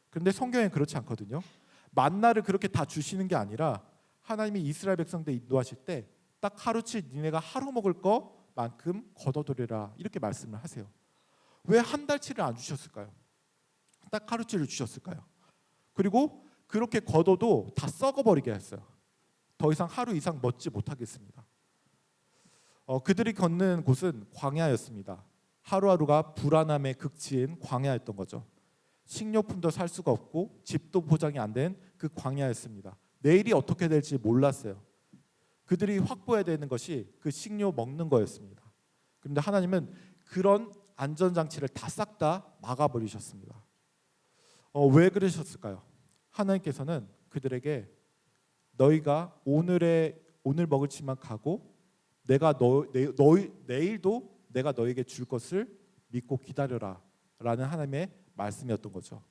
그런데 성경엔 그렇지 않거든요. 만나를 그렇게 다 주시는 게 아니라 하나님이 이스라엘 백성들 인도하실 때 딱 하루치 니네가 하루 먹을 거만큼 걷어들여라, 이렇게 말씀을 하세요. 왜 한 달치를 안 주셨을까요? 딱 하루치를 주셨을까요? 그리고 그렇게 걷어도 다 썩어버리게 했어요. 더 이상 하루 이상 먹지 못하겠습니다. 그들이 걷는 곳은 광야였습니다. 하루하루가 불안함의 극치인 광야였던 거죠. 식료품도 살 수가 없고 집도 포장이 안 된 그 광야였습니다. 내일이 어떻게 될지 몰랐어요. 그들이 확보해야 되는 것이 그 식료 먹는 거였습니다. 그런데 하나님은 그런 안전장치를 다 싹 다 막아버리셨습니다. 왜 그러셨을까요? 하나님께서는 그들에게 너희가 오늘 먹을 것만 가고 내가 내일도 내가 너에게 줄 것을 믿고 기다려라 라는 하나님의 말씀이었던 거죠.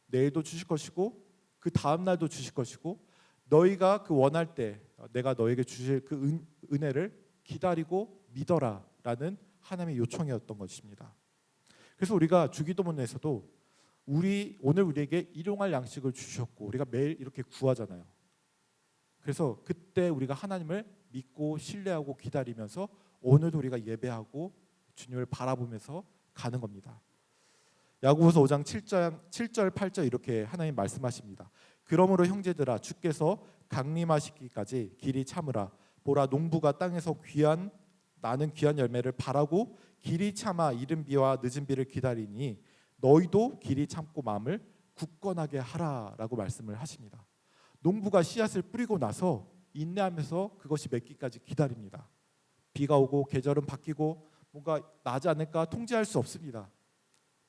내일도 주실 것이고 그 다음 날도 주실 것이고 너희가 그 원할 때 내가 너에게 주실 그 은혜를 기다리고 믿어라 라는 하나님의 요청이었던 것입니다. 그래서 우리가 주기도문에서도 오늘 우리에게 일용할 양식을 주셨고 우리가 매일 이렇게 구하잖아요. 그래서 그때 우리가 하나님을 믿고 신뢰하고 기다리면서 오늘도 우리가 예배하고 주님을 바라보면서 가는 겁니다. 야고보서 5장 7절 8절 이렇게 하나님 말씀하십니다. 그러므로 형제들아 주께서 강림하시기까지 길이 참으라. 보라 농부가 땅에서 나는 귀한 열매를 바라고 길이 참아 이른 비와 늦은 비를 기다리니 너희도 길이 참고 마음을 굳건하게 하라라고 말씀을 하십니다. 농부가 씨앗을 뿌리고 나서 인내하면서 그것이 맺기까지 기다립니다. 비가 오고 계절은 바뀌고 뭔가 나지 않을까 통제할 수 없습니다.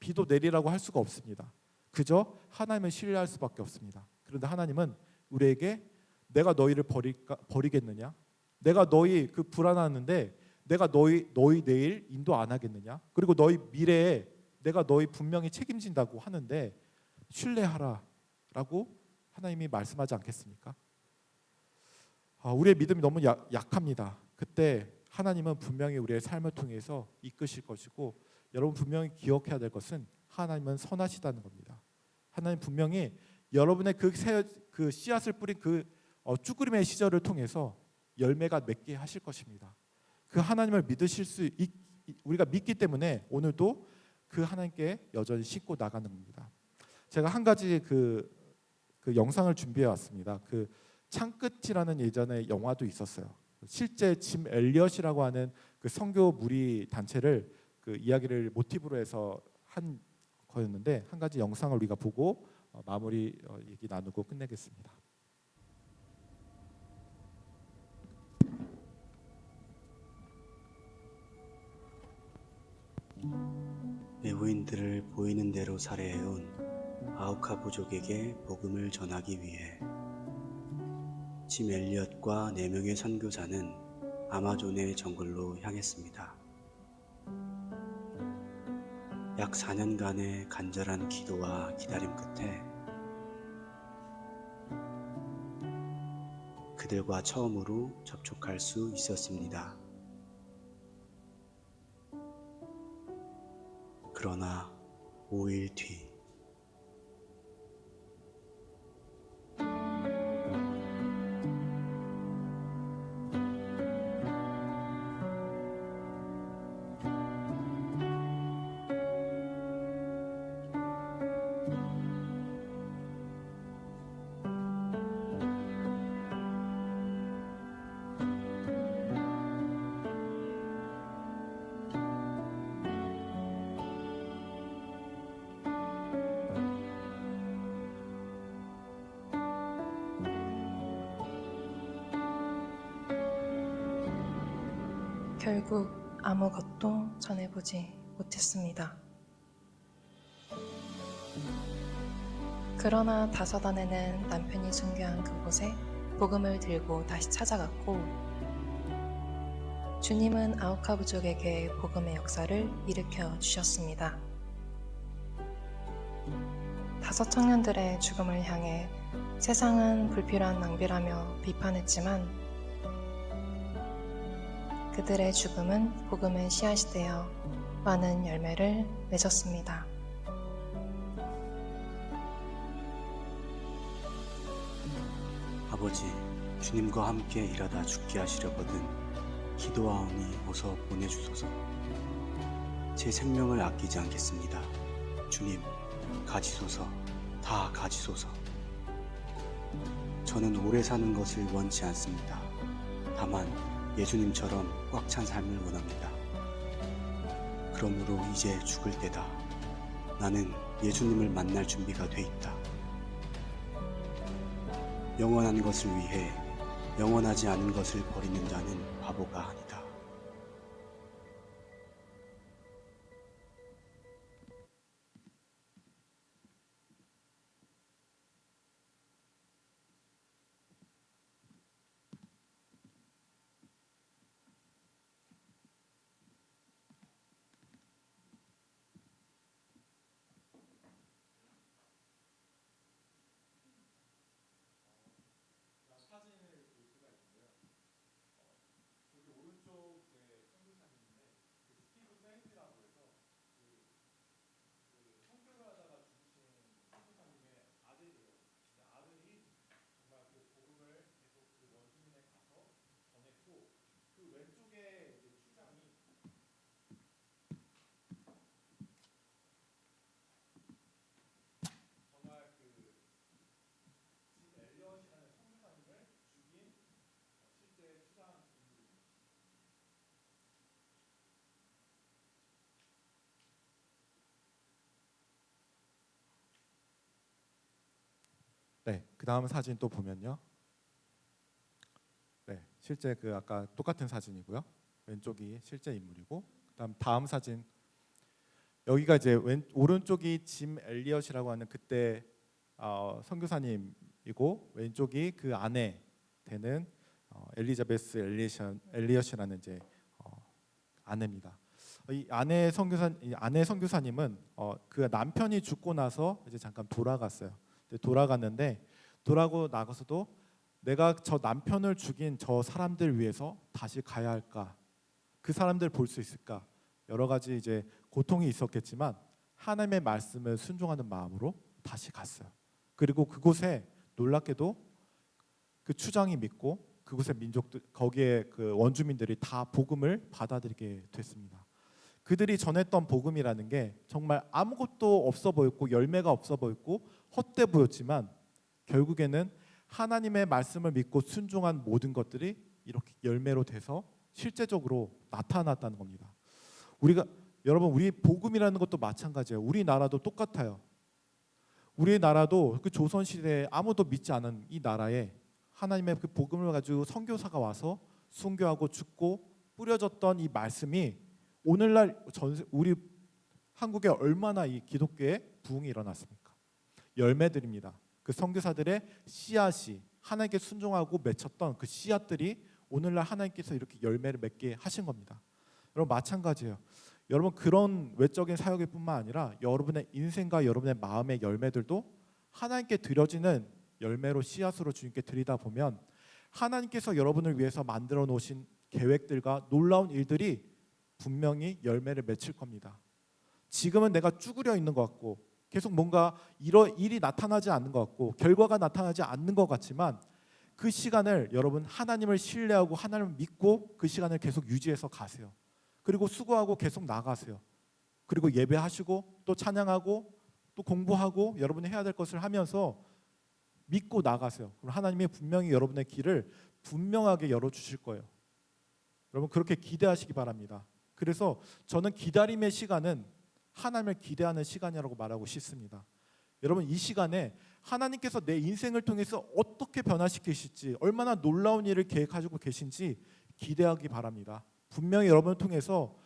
비도 내리라고 할 수가 없습니다. 그저 하나님을 신뢰할 수밖에 없습니다. 그런데 하나님은 우리에게 내가 너희를 버리겠느냐? 내가 너희 그 불안하는데 내가 너희 내일 인도 안 하겠느냐? 그리고 너희 미래에 내가 너희 분명히 책임진다고 하는데 신뢰하라라고 하나님이 말씀하지 않겠습니까? 우리의 믿음이 너무 약합니다. 그때 하나님은 분명히 우리의 삶을 통해서 이끄실 것이고 여러분 분명히 기억해야 될 것은 하나님은 선하시다는 겁니다. 하나님 분명히 여러분의 그 씨앗을 뿌린 그 쭈그림의 시절을 통해서 열매가 맺게 하실 것입니다. 그 하나님을 우리가 믿기 때문에 오늘도 그 하나님께 여전히 싣고 나가는 겁니다. 제가 한 가지 그 영상을 준비해 왔습니다. 그 창끝이라는 예전에 영화도 있었어요. 실제 짐 엘리엇이라고 하는 그 선교 무리 단체를 그 이야기를 모티브로 해서 한 거였는데 한 가지 영상을 우리가 보고 마무리 얘기 나누고 끝내겠습니다.
외부인들을 보이는 대로 살해해온 아우카 부족에게 복음을 전하기 위해 짐 엘리엇과 4명의 선교사는 아마존의 정글로 향했습니다. 약 4년간의 간절한 기도와 기다림 끝에 그들과 처음으로 접촉할 수 있었습니다. 그러나 5일 뒤
결국 아무것도 전해보지 못했습니다. 그러나 다사단에는 남편이 순교한 그곳에 복음을 들고 다시 찾아갔고 주님은 아우카 부족에게 복음의 역사를 일으켜 주셨습니다. 5 청년들의 죽음을 향해 세상은 불필요한 낭비라며 비판했지만 그들의 죽음은 복음의 씨앗이 되어 많은 열매를 맺었습니다.
아버지, 주님과 함께 일하다 죽게 하시려거든 기도하오니 어서 보내주소서. 제 생명을 아끼지 않겠습니다. 주님, 가지소서, 다 가지소서. 저는 오래 사는 것을 원치 않습니다. 다만 예수님처럼 꽉 찬 삶을 원합니다. 그러므로 이제 죽을 때다. 나는 예수님을 만날 준비가 돼 있다. 영원한 것을 위해 영원하지 않은 것을 버리는 자는 바보가 아니다.
사진을 볼 수가 있는데요. 여기 오른쪽 네, 그 다음 사진 또 보면요. 네, 실제 그 아까 똑같은 사진이고요. 왼쪽이 실제 인물이고, 그다음 다음 사진 여기가 이제 오른쪽이 짐 엘리엇이라고 하는 그때 선교사님이고, 왼쪽이 그 아내 되는 엘리자베스 엘리엇이라는 이제 아내입니다. 이 아내 선교사님은 그 남편이 죽고 나서 이제 잠깐 돌아갔어요. 돌아갔는데 돌아가고 나가서도 내가 저 남편을 죽인 저 사람들 위해서 다시 가야 할까? 그 사람들 볼 수 있을까? 여러 가지 이제 고통이 있었겠지만 하나님의 말씀을 순종하는 마음으로 다시 갔어요. 그리고 그곳에 놀랍게도 그 추장이 믿고 그곳의 민족들, 거기에 그 원주민들이 다 복음을 받아들이게 됐습니다. 그들이 전했던 복음이라는 게 정말 아무것도 없어 보였고 열매가 없어 보였고 헛돼 보였지만 결국에는 하나님의 말씀을 믿고 순종한 모든 것들이 이렇게 열매로 돼서 실제적으로 나타났다는 겁니다. 여러분 우리 복음이라는 것도 마찬가지예요. 우리나라도 똑같아요. 우리나라도 그 조선 시대에 아무도 믿지 않은 이 나라에 하나님의 그 복음을 가지고 선교사가 와서 순교하고 죽고 뿌려졌던 이 말씀이 오늘날 우리 한국에 얼마나 이 기독교의 부흥이 일어났습니까? 열매들입니다. 그 선교사들의 씨앗이 하나님께 순종하고 맺혔던 그 씨앗들이 오늘날 하나님께서 이렇게 열매를 맺게 하신 겁니다. 여러분 마찬가지예요. 여러분 그런 외적인 사역일 뿐만 아니라 여러분의 인생과 여러분의 마음의 열매들도 하나님께 드려지는 열매로 씨앗으로 주님께 드리다 보면 하나님께서 여러분을 위해서 만들어 놓으신 계획들과 놀라운 일들이 분명히 열매를 맺힐 겁니다. 지금은 내가 쭈그려 있는 것 같고 계속 뭔가 일이 나타나지 않는 것 같고 결과가 나타나지 않는 것 같지만 그 시간을 여러분 하나님을 신뢰하고 하나님을 믿고 그 시간을 계속 유지해서 가세요. 그리고 수고하고 계속 나가세요. 그리고 예배하시고 또 찬양하고 또 공부하고 여러분이 해야 될 것을 하면서 믿고 나가세요. 그럼 하나님이 분명히 여러분의 길을 분명하게 열어주실 거예요. 여러분 그렇게 기대하시기 바랍니다. 그래서 저는 기다림의 시간은 하나님을 기대하는 시간이라고 말하고 싶습니다. 여러분 이 시간에 하나님께서 내 인생을 통해서 어떻게 변화시키실지 얼마나 놀라운 일을 계획하시고 계신지 기대하기 바랍니다. 분명히 여러분을 통해서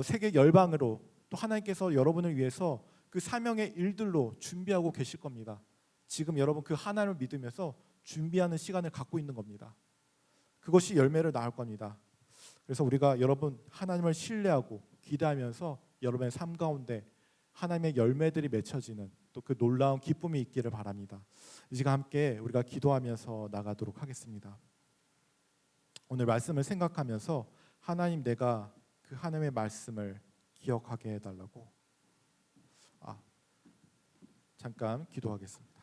세계 열방으로 또 하나님께서 여러분을 위해서 그 사명의 일들로 준비하고 계실 겁니다. 지금 여러분 그 하나님을 믿으면서 준비하는 시간을 갖고 있는 겁니다. 그것이 열매를 낳을 겁니다. 그래서 우리가 여러분 하나님을 신뢰하고 기대하면서 여러분의 삶 가운데 하나님의 열매들이 맺혀지는 또 그 놀라운 기쁨이 있기를 바랍니다. 이 시간 함께 우리가 기도하면서 나가도록 하겠습니다. 오늘 말씀을 생각하면서 하나님 내가 그 하나님의 말씀을 기억하게 해달라고 잠깐 기도하겠습니다.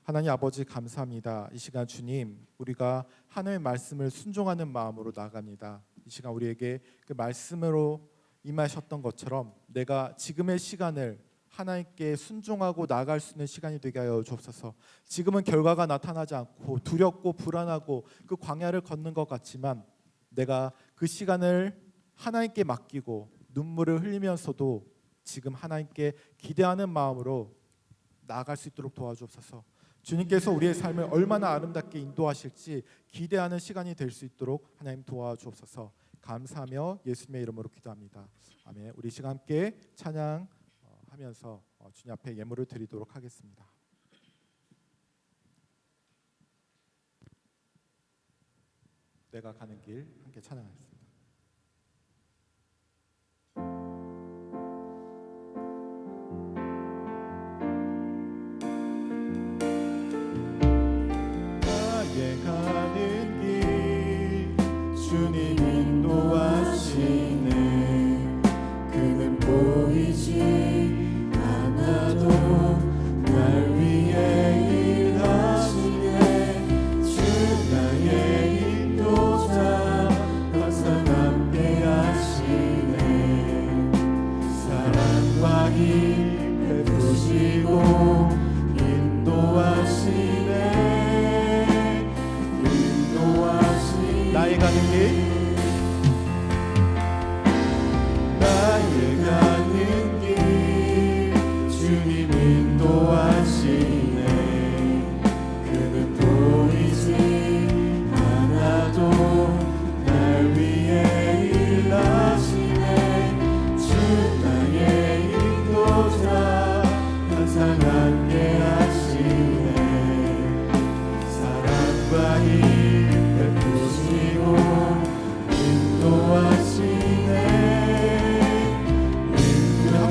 하나님 아버지 감사합니다. 이 시간 주님 우리가 하나님의 말씀을 순종하는 마음으로 나갑니다. 이 시간 우리에게 그 말씀으로 임하셨던 것처럼 내가 지금의 시간을 하나님께 순종하고 나아갈 수 있는 시간이 되게 하여 주옵소서. 지금은 결과가 나타나지 않고 두렵고 불안하고 그 광야를 걷는 것 같지만 내가 그 시간을 하나님께 맡기고 눈물을 흘리면서도 지금 하나님께 기대하는 마음으로 나아갈 수 있도록 도와주옵소서. 주님께서 우리의 삶을 얼마나 아름답게 인도하실지 기대하는 시간이 될 수 있도록 하나님 도와주옵소서. 감사하며 예수님의 이름으로 기도합니다. 아멘. 우리 시간 함께 찬양하면서 주님 앞에 예물을 드리도록 하겠습니다. 내가 가는 길 함께 찬양하겠습니다. 나의 가는 길 주님 인도하시네. 그는 보이지 않아도 날 위해 일하시네. 주 나의 인도자 항상 함께 하시네. 사랑과 힘 베푸시고 인도하시네. 나의 가는 길 나의 가는 길 주님 인도하시네.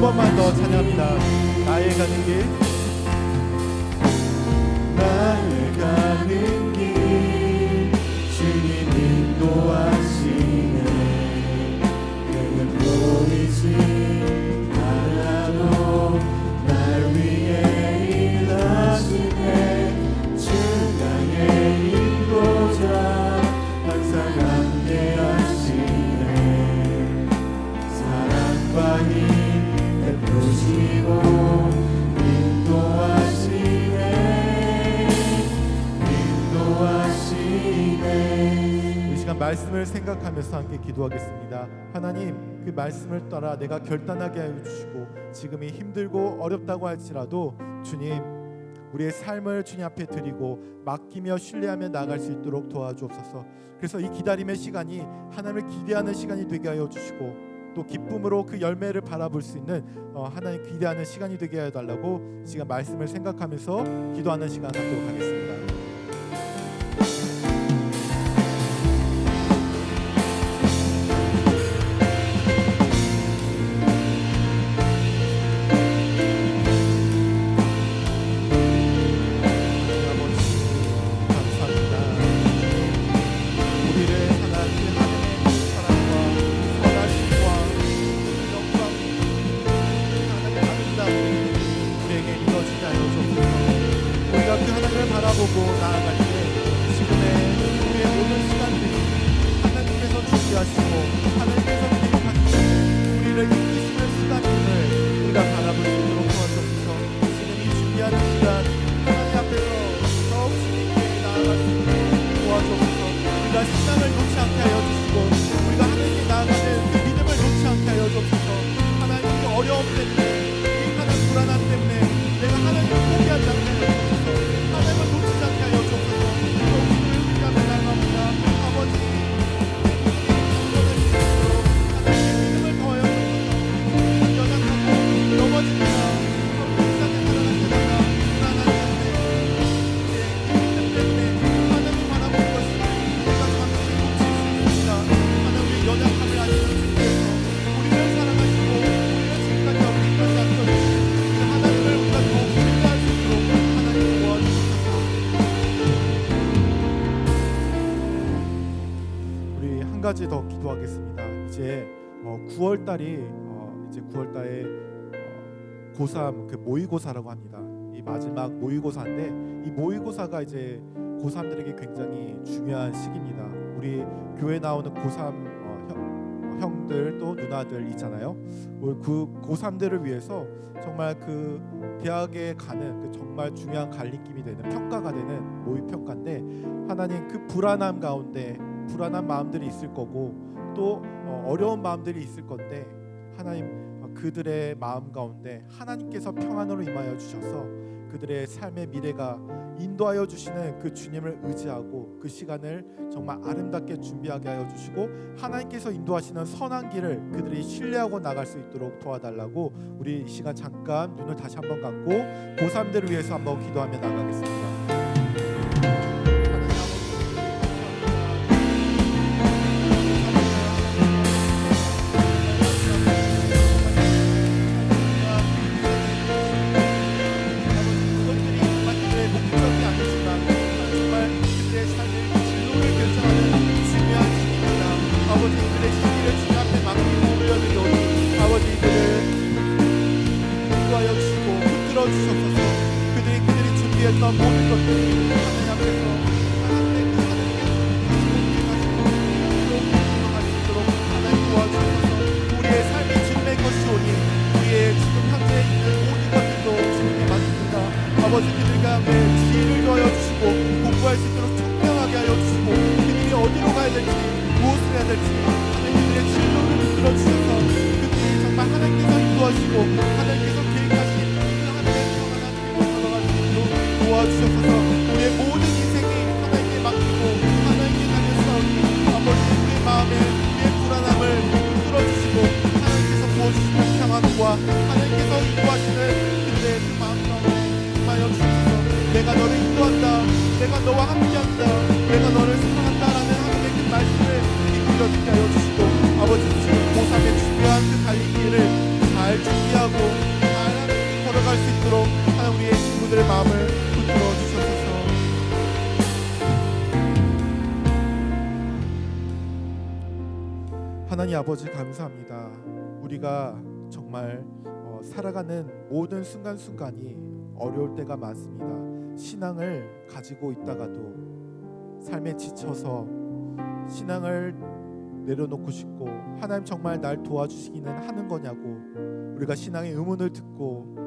번만 더 찬양합니다. 나의 가는 길,
나의 가는 길 주님 인도하시네. 그는 보이지 않아도 날 위해 일하시네. 주 나의 인도자 항상 함께 하시네. 사랑과 힘 베푸시고
이 시간 말씀을 생각하면서 함께 기도하겠습니다. 하나님, 그 말씀을 따라 내가 결단하게 하여 주시고 지금이 힘들고 어렵다고 할지라도 주님, 우리의 삶을 주님 앞에 드리고 맡기며 신뢰하며 나아갈 수 있도록 도와주옵소서. 그래서 이 기다림의 시간이 하나님을 기대하는 시간이 되게 하여 주시고 또 기쁨으로 그 열매를 바라볼 수 있는 하나님 기대하는 시간이 되게 하여 달라고 시간 말씀을 생각하면서 기도하는 시간 갖도록 하겠습니다. 바라보고 나아갈 때 지금의 우리의 모든 시간들이 하나님께서 준비하시고 하나님께서 계획하시고 우리를 이끄시는 시간임을 우리가 바라볼 수 있도록 도와주옵소서. 지금 이 준비하는 시간 하나님 앞에서 더욱 주님께 나아갈 수 있도록 도와주옵소서. 우리가 신앙을 놓지 않게 하여 주시고 우리가 하나님께 나아가는 그 믿음을 놓지 않게 하여 주옵소서. 하나님 이 어려움 때문에 이 하나님 불안함 때문에 내가 하나님을 포기하지 않게 하여 주옵소서. 하나님을 놓치지 않게 하여 주옵소서. 더욱을 위하며 나아갑니다. 아버지, 하나님의 믿음을 더하여 주옵소서. 우리는 연약하고 넘어집니다. 이 세상에 살아갈 때마다 불안한 때문에 하나님을 바라보는 것이 우리가 잠시 놓칠 수 있습니다. 하나님의 연약함을 아시는 주께서 우리를 사랑하시고 우리를 지금까지 어디까지 하셨는지 하나님을 우리가 더욱 신뢰할 수 있도록 하나님 도와주옵소서. 우리 한 가지 더 기도하겠습니다. 이제 9월 달이 이제 9월 달에 고3 그 모의고사라고 합니다. 이 마지막 모의고사인데 이 모의고사가 이제 고3들에게 굉장히 중요한 시기입니다. 우리 교회 나오는 고3 형들 또 누나들 있잖아요. 그 고3들을 위해서 정말 그 대학에 가는 그 정말 중요한 갈림길이 되는 평가가 되는 모의평가인데 하나님 그 불안함 가운데 불안한 마음들이 있을 거고 또 어려운 마음들이 있을 건데 하나님 그들의 마음 가운데 하나님께서 평안으로 임하여 주셔서 그들의 삶의 미래가 인도하여 주시는 그 주님을 의지하고 그 시간을 정말 아름답게 준비하게 하여 주시고 하나님께서 인도하시는 선한 길을 그들이 신뢰하고 나갈 수 있도록 도와달라고 우리 이 시간 잠깐 눈을 다시 한번 감고 고3들을 위해서 한번 기도하며 나가겠습니다. 그들이 준비했던 모든 것들이 하나님 앞에서 하나님 도와주셔서 우리의 삶이 주님의 것이오니 우리의 지금 현재 있는 모든 것들도 주님께 맡깁니다. 아버지 그들 가운데 지혜를 더하여 주시고 공부할 수 있도록 청명하게 하여 주시고 그들이 어디로 가야 될지 무엇을 해야 될지 하나님 그들의 진로를 이끌어 주셔서 그들이 정말 하나님께서 인도하시고 하나님께서 계획하신 도와주셔서 우리의 모든 인생이 하나님께 맡기고 하나님께 달려싸우니 아버지 우리의 마음에 우리의 불안함을 흔들어주시고 하나님께서 부어주시는 평안과 하나님께서 인도하시는 그들의 그 마음 가운데 임하여 주셔서 내가 너를 인도한다 내가 너와 함께한다 내가 너를 사랑한다라는 하나님의 그 말씀을 이끌어지게 하여 주시고 아버지 지금 고3에 중요한 그 달리기를 잘 준비하고 마음을 붙들어 주셔서 하나님 아버지 감사합니다. 우리가 정말 살아가는 모든 순간순간이 어려울 때가 많습니다. 신앙을 가지고 있다가도 삶에 지쳐서 신앙을 내려놓고 싶고 하나님 정말 날 도와주시기는 하는 거냐고 우리가 신앙의 의문을 듣고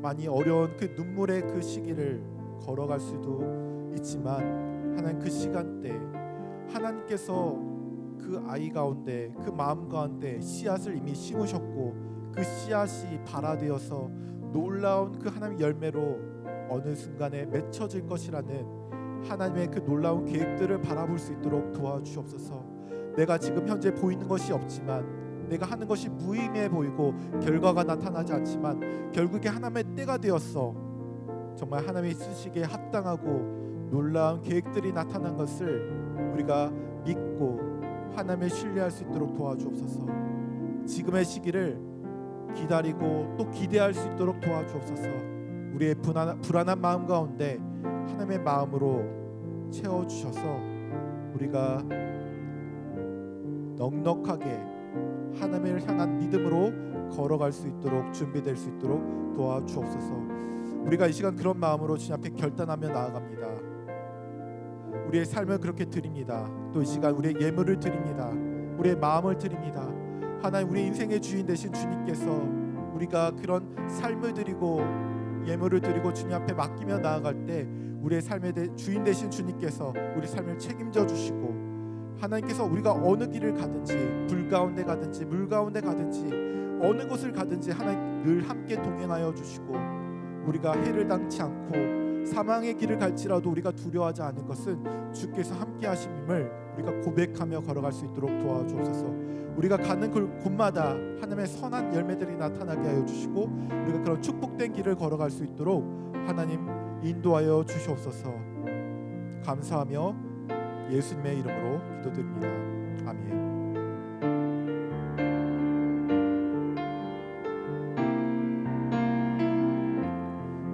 많이 어려운 그 눈물의 그 시기를 걸어갈 수도 있지만 하나님 그 시간대 하나님께서 그 아이 가운데 그 마음 가운데 씨앗을 이미 심으셨고 그 씨앗이 발화되어서 놀라운 그 하나님의 열매로 어느 순간에 맺혀질 것이라는 하나님의 그 놀라운 계획들을 바라볼 수 있도록 도와주옵소서. 내가 지금 현재 보이는 것이 없지만 내가 하는 것이 무의미해 보이고 결과가 나타나지 않지만 결국에 하나님의 때가 되었어 정말 하나님이 쓰시기에 합당하고 놀라운 계획들이 나타난 것을 우리가 믿고 하나님을 신뢰할 수 있도록 도와주옵소서. 지금의 시기를 기다리고 또 기대할 수 있도록 도와주옵소서. 우리의 불안한 마음 가운데 하나님의 마음으로 채워주셔서 우리가 넉넉하게 하나님을 향한 믿음으로 걸어갈 수 있도록 준비될 수 있도록 도와주옵소서. 우리가 이 시간 그런 마음으로 주님 앞에 결단하며 나아갑니다. 우리의 삶을 그렇게 드립니다. 또 이 시간 우리의 예물을 드립니다. 우리의 마음을 드립니다. 하나님 우리 인생의 주인 되신 주님께서 우리가 그런 삶을 드리고 예물을 드리고 주님 앞에 맡기며 나아갈 때 우리의 삶의 주인 되신 주님께서 우리 삶을 책임져 주시고 하나님께서 우리가 어느 길을 가든지 불 가운데 가든지 물 가운데 가든지 어느 곳을 가든지 하나님 늘 함께 동행하여 주시고 우리가 해를 당치 않고 사망의 길을 갈지라도 우리가 두려워하지 않을 것은 주께서 함께 하심임을 우리가 고백하며 걸어갈 수 있도록 도와주옵소서. 우리가 가는 곳마다 하나님의 선한 열매들이 나타나게 하여 주시고 우리가 그런 축복된 길을 걸어갈 수 있도록 하나님 인도하여 주시옵소서. 감사하며 예수님의 이름으로 기도드립니다. 아멘.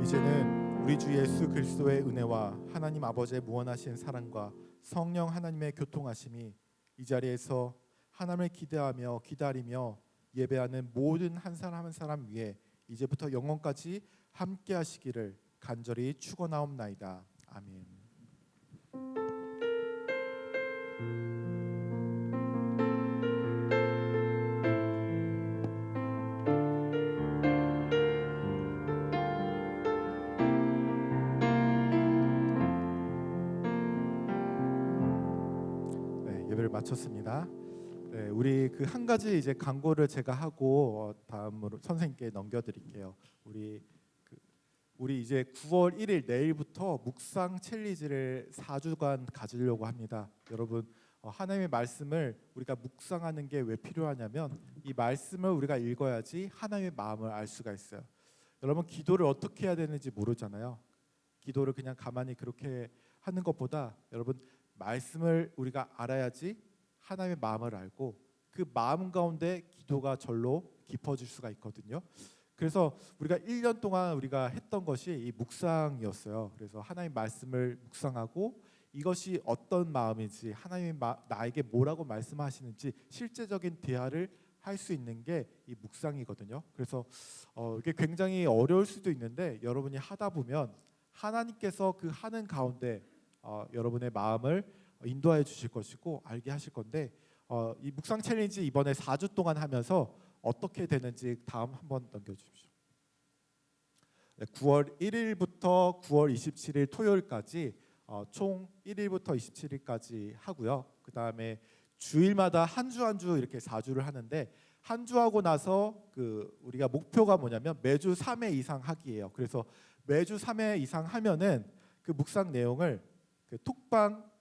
이제는 우리 주 예수 그리스도의 은혜와 하나님 아버지의 무한하신 사랑과 성령 하나님의 교통하심이 이 자리에서 하나님을 기대하며 기다리며 예배하는 모든 한 사람 한 사람 위에 이제부터 영원까지 함께 하시기를 간절히 축원하옵나이다. 아멘. 예배를 마쳤습니다. 네, 우리 그 한 가지 이제 광고를 제가 하고 다음으로 선생님께 넘겨드릴게요. 우리 이제 9월 1일 내일부터 묵상 챌린지를 4주간 가지려고 합니다. 여러분 하나님의 말씀을 우리가 묵상하는 게 왜 필요하냐면 이 말씀을 우리가 읽어야지 하나님의 마음을 알 수가 있어요. 여러분 기도를 어떻게 해야 되는지 모르잖아요. 기도를 그냥 가만히 그렇게 하는 것보다 여러분 말씀을 우리가 알아야지 하나님의 마음을 알고 그 마음 가운데 기도가 절로 깊어질 수가 있거든요. 그래서 우리가 1년 동안 우리가 했던 것이 이 묵상이었어요. 그래서 하나님의 말씀을 묵상하고 이것이 어떤 마음인지 하나님이 나에게 뭐라고 말씀하시는지 실제적인 대화를 할 수 있는 게 이 묵상이거든요. 그래서 이게 굉장히 어려울 수도 있는데 여러분이 하다 보면 하나님께서 그 하는 가운데 여러분의 마음을 인도하여 주실 것이고 알게 하실 건데 이 묵상 챌린지 이번에 4주 동안 하면서 어떻게 되는지 다음 한번 넘겨주십시오. 네, 9월 1일부터 9월 27일 토요일까지 총 1일부터 27일까지 하고요. 그 다음에 주일마다 한 주 한 주 이렇게 4주를 하는데 한 주 하고 나서 우리가 목표가 뭐냐면 매주 3회 이상 하기예요. 그래서 매주 3회 이상 하면은 그 묵상 내용을 그 톡방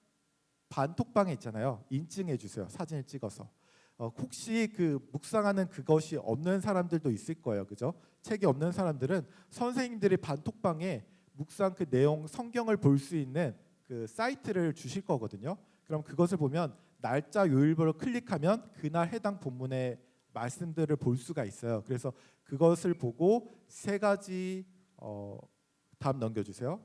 반톡방에 있잖아요. 인증해 주세요. 사진을 찍어서. 혹시 그 묵상하는 그것이 없는 사람들도 있을 거예요. 그죠? 책이 없는 사람들은 선생님들이 반톡방에 묵상 그 내용 성경을 볼 수 있는 그 사이트를 주실 거거든요. 그럼 그것을 보면 날짜 요일별로 클릭하면 그날 해당 본문의 말씀들을 볼 수가 있어요. 그래서 그것을 보고 세 가지 다음 넘겨주세요.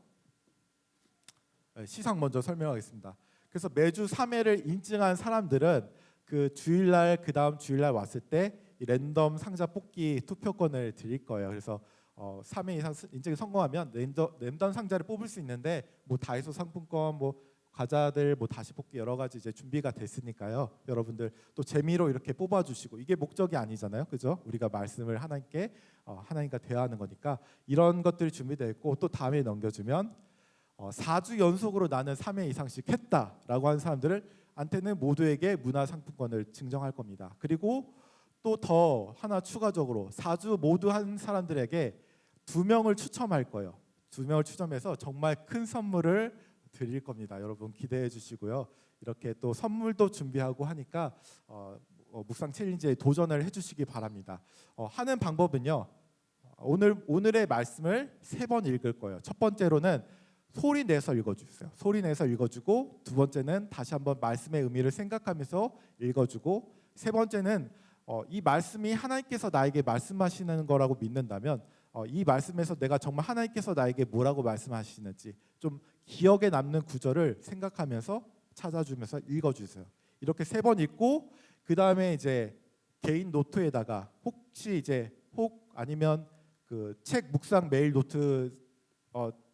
네, 시상 먼저 설명하겠습니다. 그래서 매주 3회를 인증한 사람들은 그 주일날 그 다음 주일날 왔을 때 이 랜덤 상자 뽑기 투표권을 드릴 거예요. 그래서 3회 이상 인증이 성공하면 랜덤 상자를 뽑을 수 있는데 뭐 다이소 상품권, 뭐 과자들, 뭐 다시 뽑기 여러 가지 이제 준비가 됐으니까요. 여러분들 또 재미로 이렇게 뽑아주시고, 이게 목적이 아니잖아요, 그죠? 우리가 말씀을 하나님께 하나님과 대화하는 거니까 이런 것들이 준비되어 있고, 또 다음에 넘겨주면 4주 연속으로 나는 3회 이상씩 했다라고 하는 사람들한테는 모두에게 문화상품권을 증정할 겁니다. 그리고 또 더 하나 추가적으로 4주 모두 한 사람들에게 2명을 추첨할 거예요. 2명을 추첨해서 정말 큰 선물을 드릴 겁니다. 여러분 기대해 주시고요. 이렇게 또 선물도 준비하고 하니까 묵상 챌린지에 도전을 해주시기 바랍니다. 하는 방법은요. 오늘의 말씀을 3번 읽을 거예요. 첫 번째로는 소리 내서 읽어주세요. 소리 내서 읽어주고, 두 번째는 다시 한번 말씀의 의미를 생각하면서 읽어주고, 세 번째는 이 말씀이 하나님께서 나에게 말씀하시는 거라고 믿는다면 이 말씀에서 내가 정말 하나님께서 나에게 뭐라고 말씀하시는지 좀 기억에 남는 구절을 생각하면서 찾아주면서 읽어주세요. 이렇게 3번 읽고, 그 다음에 이제 개인 노트에다가 혹시 이제 아니면 그 책 묵상 메일 노트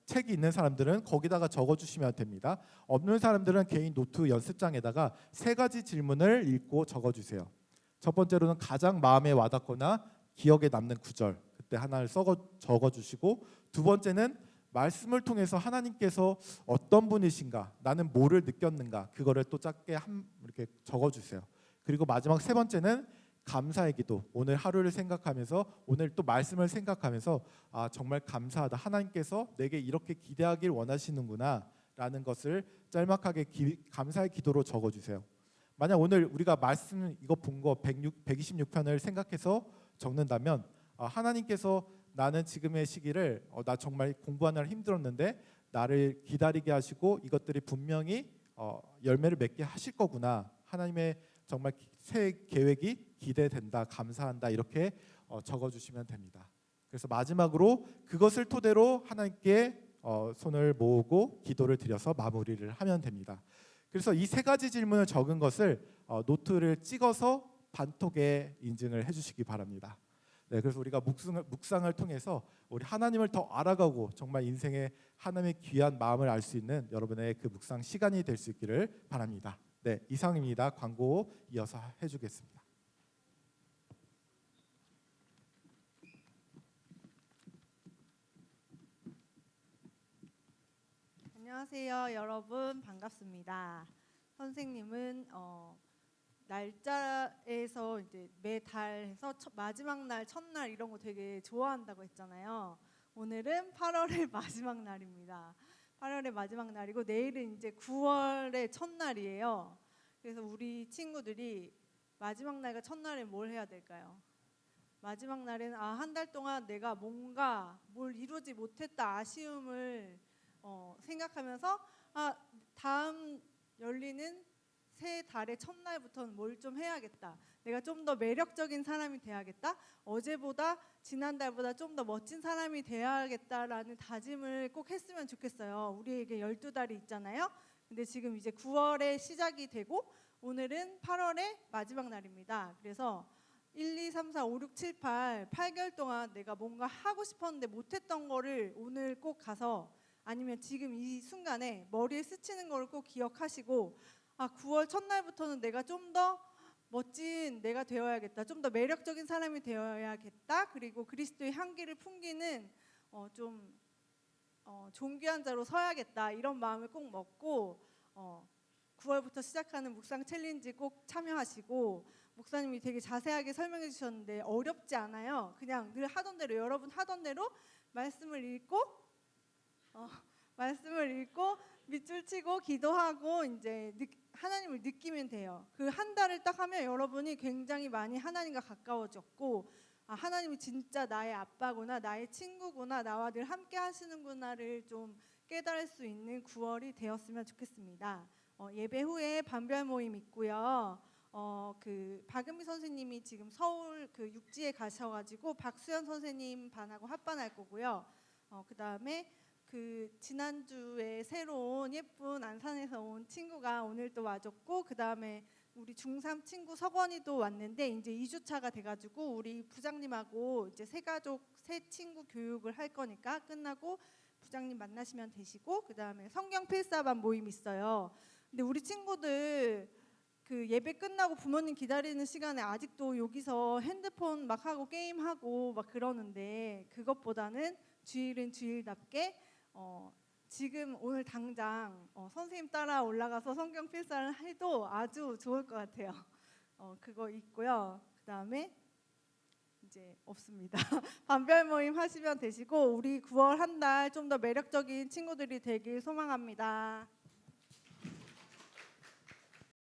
책이 있는 사람들은 거기다가 적어주시면 됩니다. 없는 사람들은 개인 노트 연습장에다가 3가지 질문을 읽고 적어주세요. 첫 번째로는 가장 마음에 와닿거나 기억에 남는 구절, 그때 하나를 적어주시고, 두 번째는 말씀을 통해서 하나님께서 어떤 분이신가, 나는 뭐를 느꼈는가, 그거를 또 짧게 이렇게 적어주세요. 그리고 마지막 3번째는 감사의 기도, 오늘 하루를 생각하면서, 오늘 또 말씀을 생각하면서 정말 감사하다, 하나님께서 내게 이렇게 기대하길 원하시는구나 라는 것을 짤막하게 감사의 기도로 적어주세요. 만약 오늘 우리가 말씀 이거 본 거 126편을 생각해서 적는다면 하나님께서 나는 지금의 시기를 나 정말 공부하느라 힘들었는데 나를 기다리게 하시고 이것들이 분명히 열매를 맺게 하실 거구나, 하나님의 정말 새 계획이 기대된다, 감사한다, 이렇게 적어주시면 됩니다. 그래서 마지막으로 그것을 토대로 하나님께 손을 모으고 기도를 드려서 마무리를 하면 됩니다. 그래서 이 3가지 질문을 적은 것을 노트를 찍어서 반톡에 인증을 해주시기 바랍니다. 네, 그래서 우리가 묵상을 통해서 우리 하나님을 더 알아가고 정말 인생의 하나님의 귀한 마음을 알 수 있는 여러분의 그 묵상 시간이 될 수 있기를 바랍니다. 네, 이상입니다. 광고 이어서 해주겠습니다.
안녕하세요, 여러분 반갑습니다. 선생님은 날짜에서 이제 매달에서 마지막 날, 첫날 이런 거 되게 좋아한다고 했잖아요. 오늘은 8월의 마지막 날입니다. 8월의 마지막 날이고 내일은 이제 9월의 첫날이에요. 그래서 우리 친구들이 마지막 날과 첫날에 뭘 해야 될까요? 마지막 날에는 한 달 동안 내가 뭔가 뭘 이루지 못했다 아쉬움을 생각하면서 다음 열리는 새 달의 첫날부터는 뭘 좀 해야겠다, 내가 좀 더 매력적인 사람이 돼야겠다, 어제보다 지난달보다 좀 더 멋진 사람이 돼야겠다라는 다짐을 꼭 했으면 좋겠어요. 우리에게 12달이 있잖아요. 근데 지금 이제 9월에 시작이 되고 오늘은 8월의 마지막 날입니다. 그래서 1, 2, 3, 4, 5, 6, 7, 8개월 동안 내가 뭔가 하고 싶었는데 못했던 거를 오늘 꼭 가서, 아니면 지금 이 순간에 머리에 스치는 걸 꼭 기억하시고 9월 첫날부터는 내가 좀 더 멋진 내가 되어야겠다, 좀 더 매력적인 사람이 되어야겠다, 그리고 그리스도의 향기를 풍기는 좀 존귀한 자로 서야겠다, 이런 마음을 꼭 먹고 9월부터 시작하는 묵상 챌린지 꼭 참여하시고, 목사님이 되게 자세하게 설명해 주셨는데 어렵지 않아요. 그냥 늘 하던 대로, 여러분 하던 대로 말씀을 읽고 밑줄 치고 기도하고 이제 하나님을 느끼면 돼요. 그 한 달을 딱 하면 여러분이 굉장히 많이 하나님과 가까워졌고, 하나님이 진짜 나의 아빠구나, 나의 친구구나, 나와 늘 함께 하시는구나를 좀 깨달을 수 있는 9월이 되었으면 좋겠습니다. 예배 후에 반별 모임 있고요. 그 박은미 선생님이 지금 서울 그 육지에 가셔가지고 박수현 선생님 반하고 합반할 거고요. 그 다음에
그 지난주에 새로운 예쁜 안산에서 온 친구가 오늘 또 와줬고, 그 다음에 우리 중3 친구 석원이도 왔는데 이제 2주차가 돼가지고 우리 부장님하고 이제 새 가족 새 친구 교육을 할 거니까 끝나고 부장님 만나시면 되시고, 그 다음에 성경 필사반 모임 있어요. 근데 우리 친구들 그 예배 끝나고 부모님 기다리는 시간에 아직도 여기서 핸드폰 막 하고 게임하고 막 그러는데, 그것보다는 주일은 주일답게 지금 오늘 당장 선생님 따라 올라가서 성경 필사를 해도 아주 좋을 것 같아요. 그거 있고요. 그 다음에 이제 없습니다. 반별 모임 하시면 되시고, 우리 9월 한 달 좀 더 매력적인 친구들이 되길 소망합니다.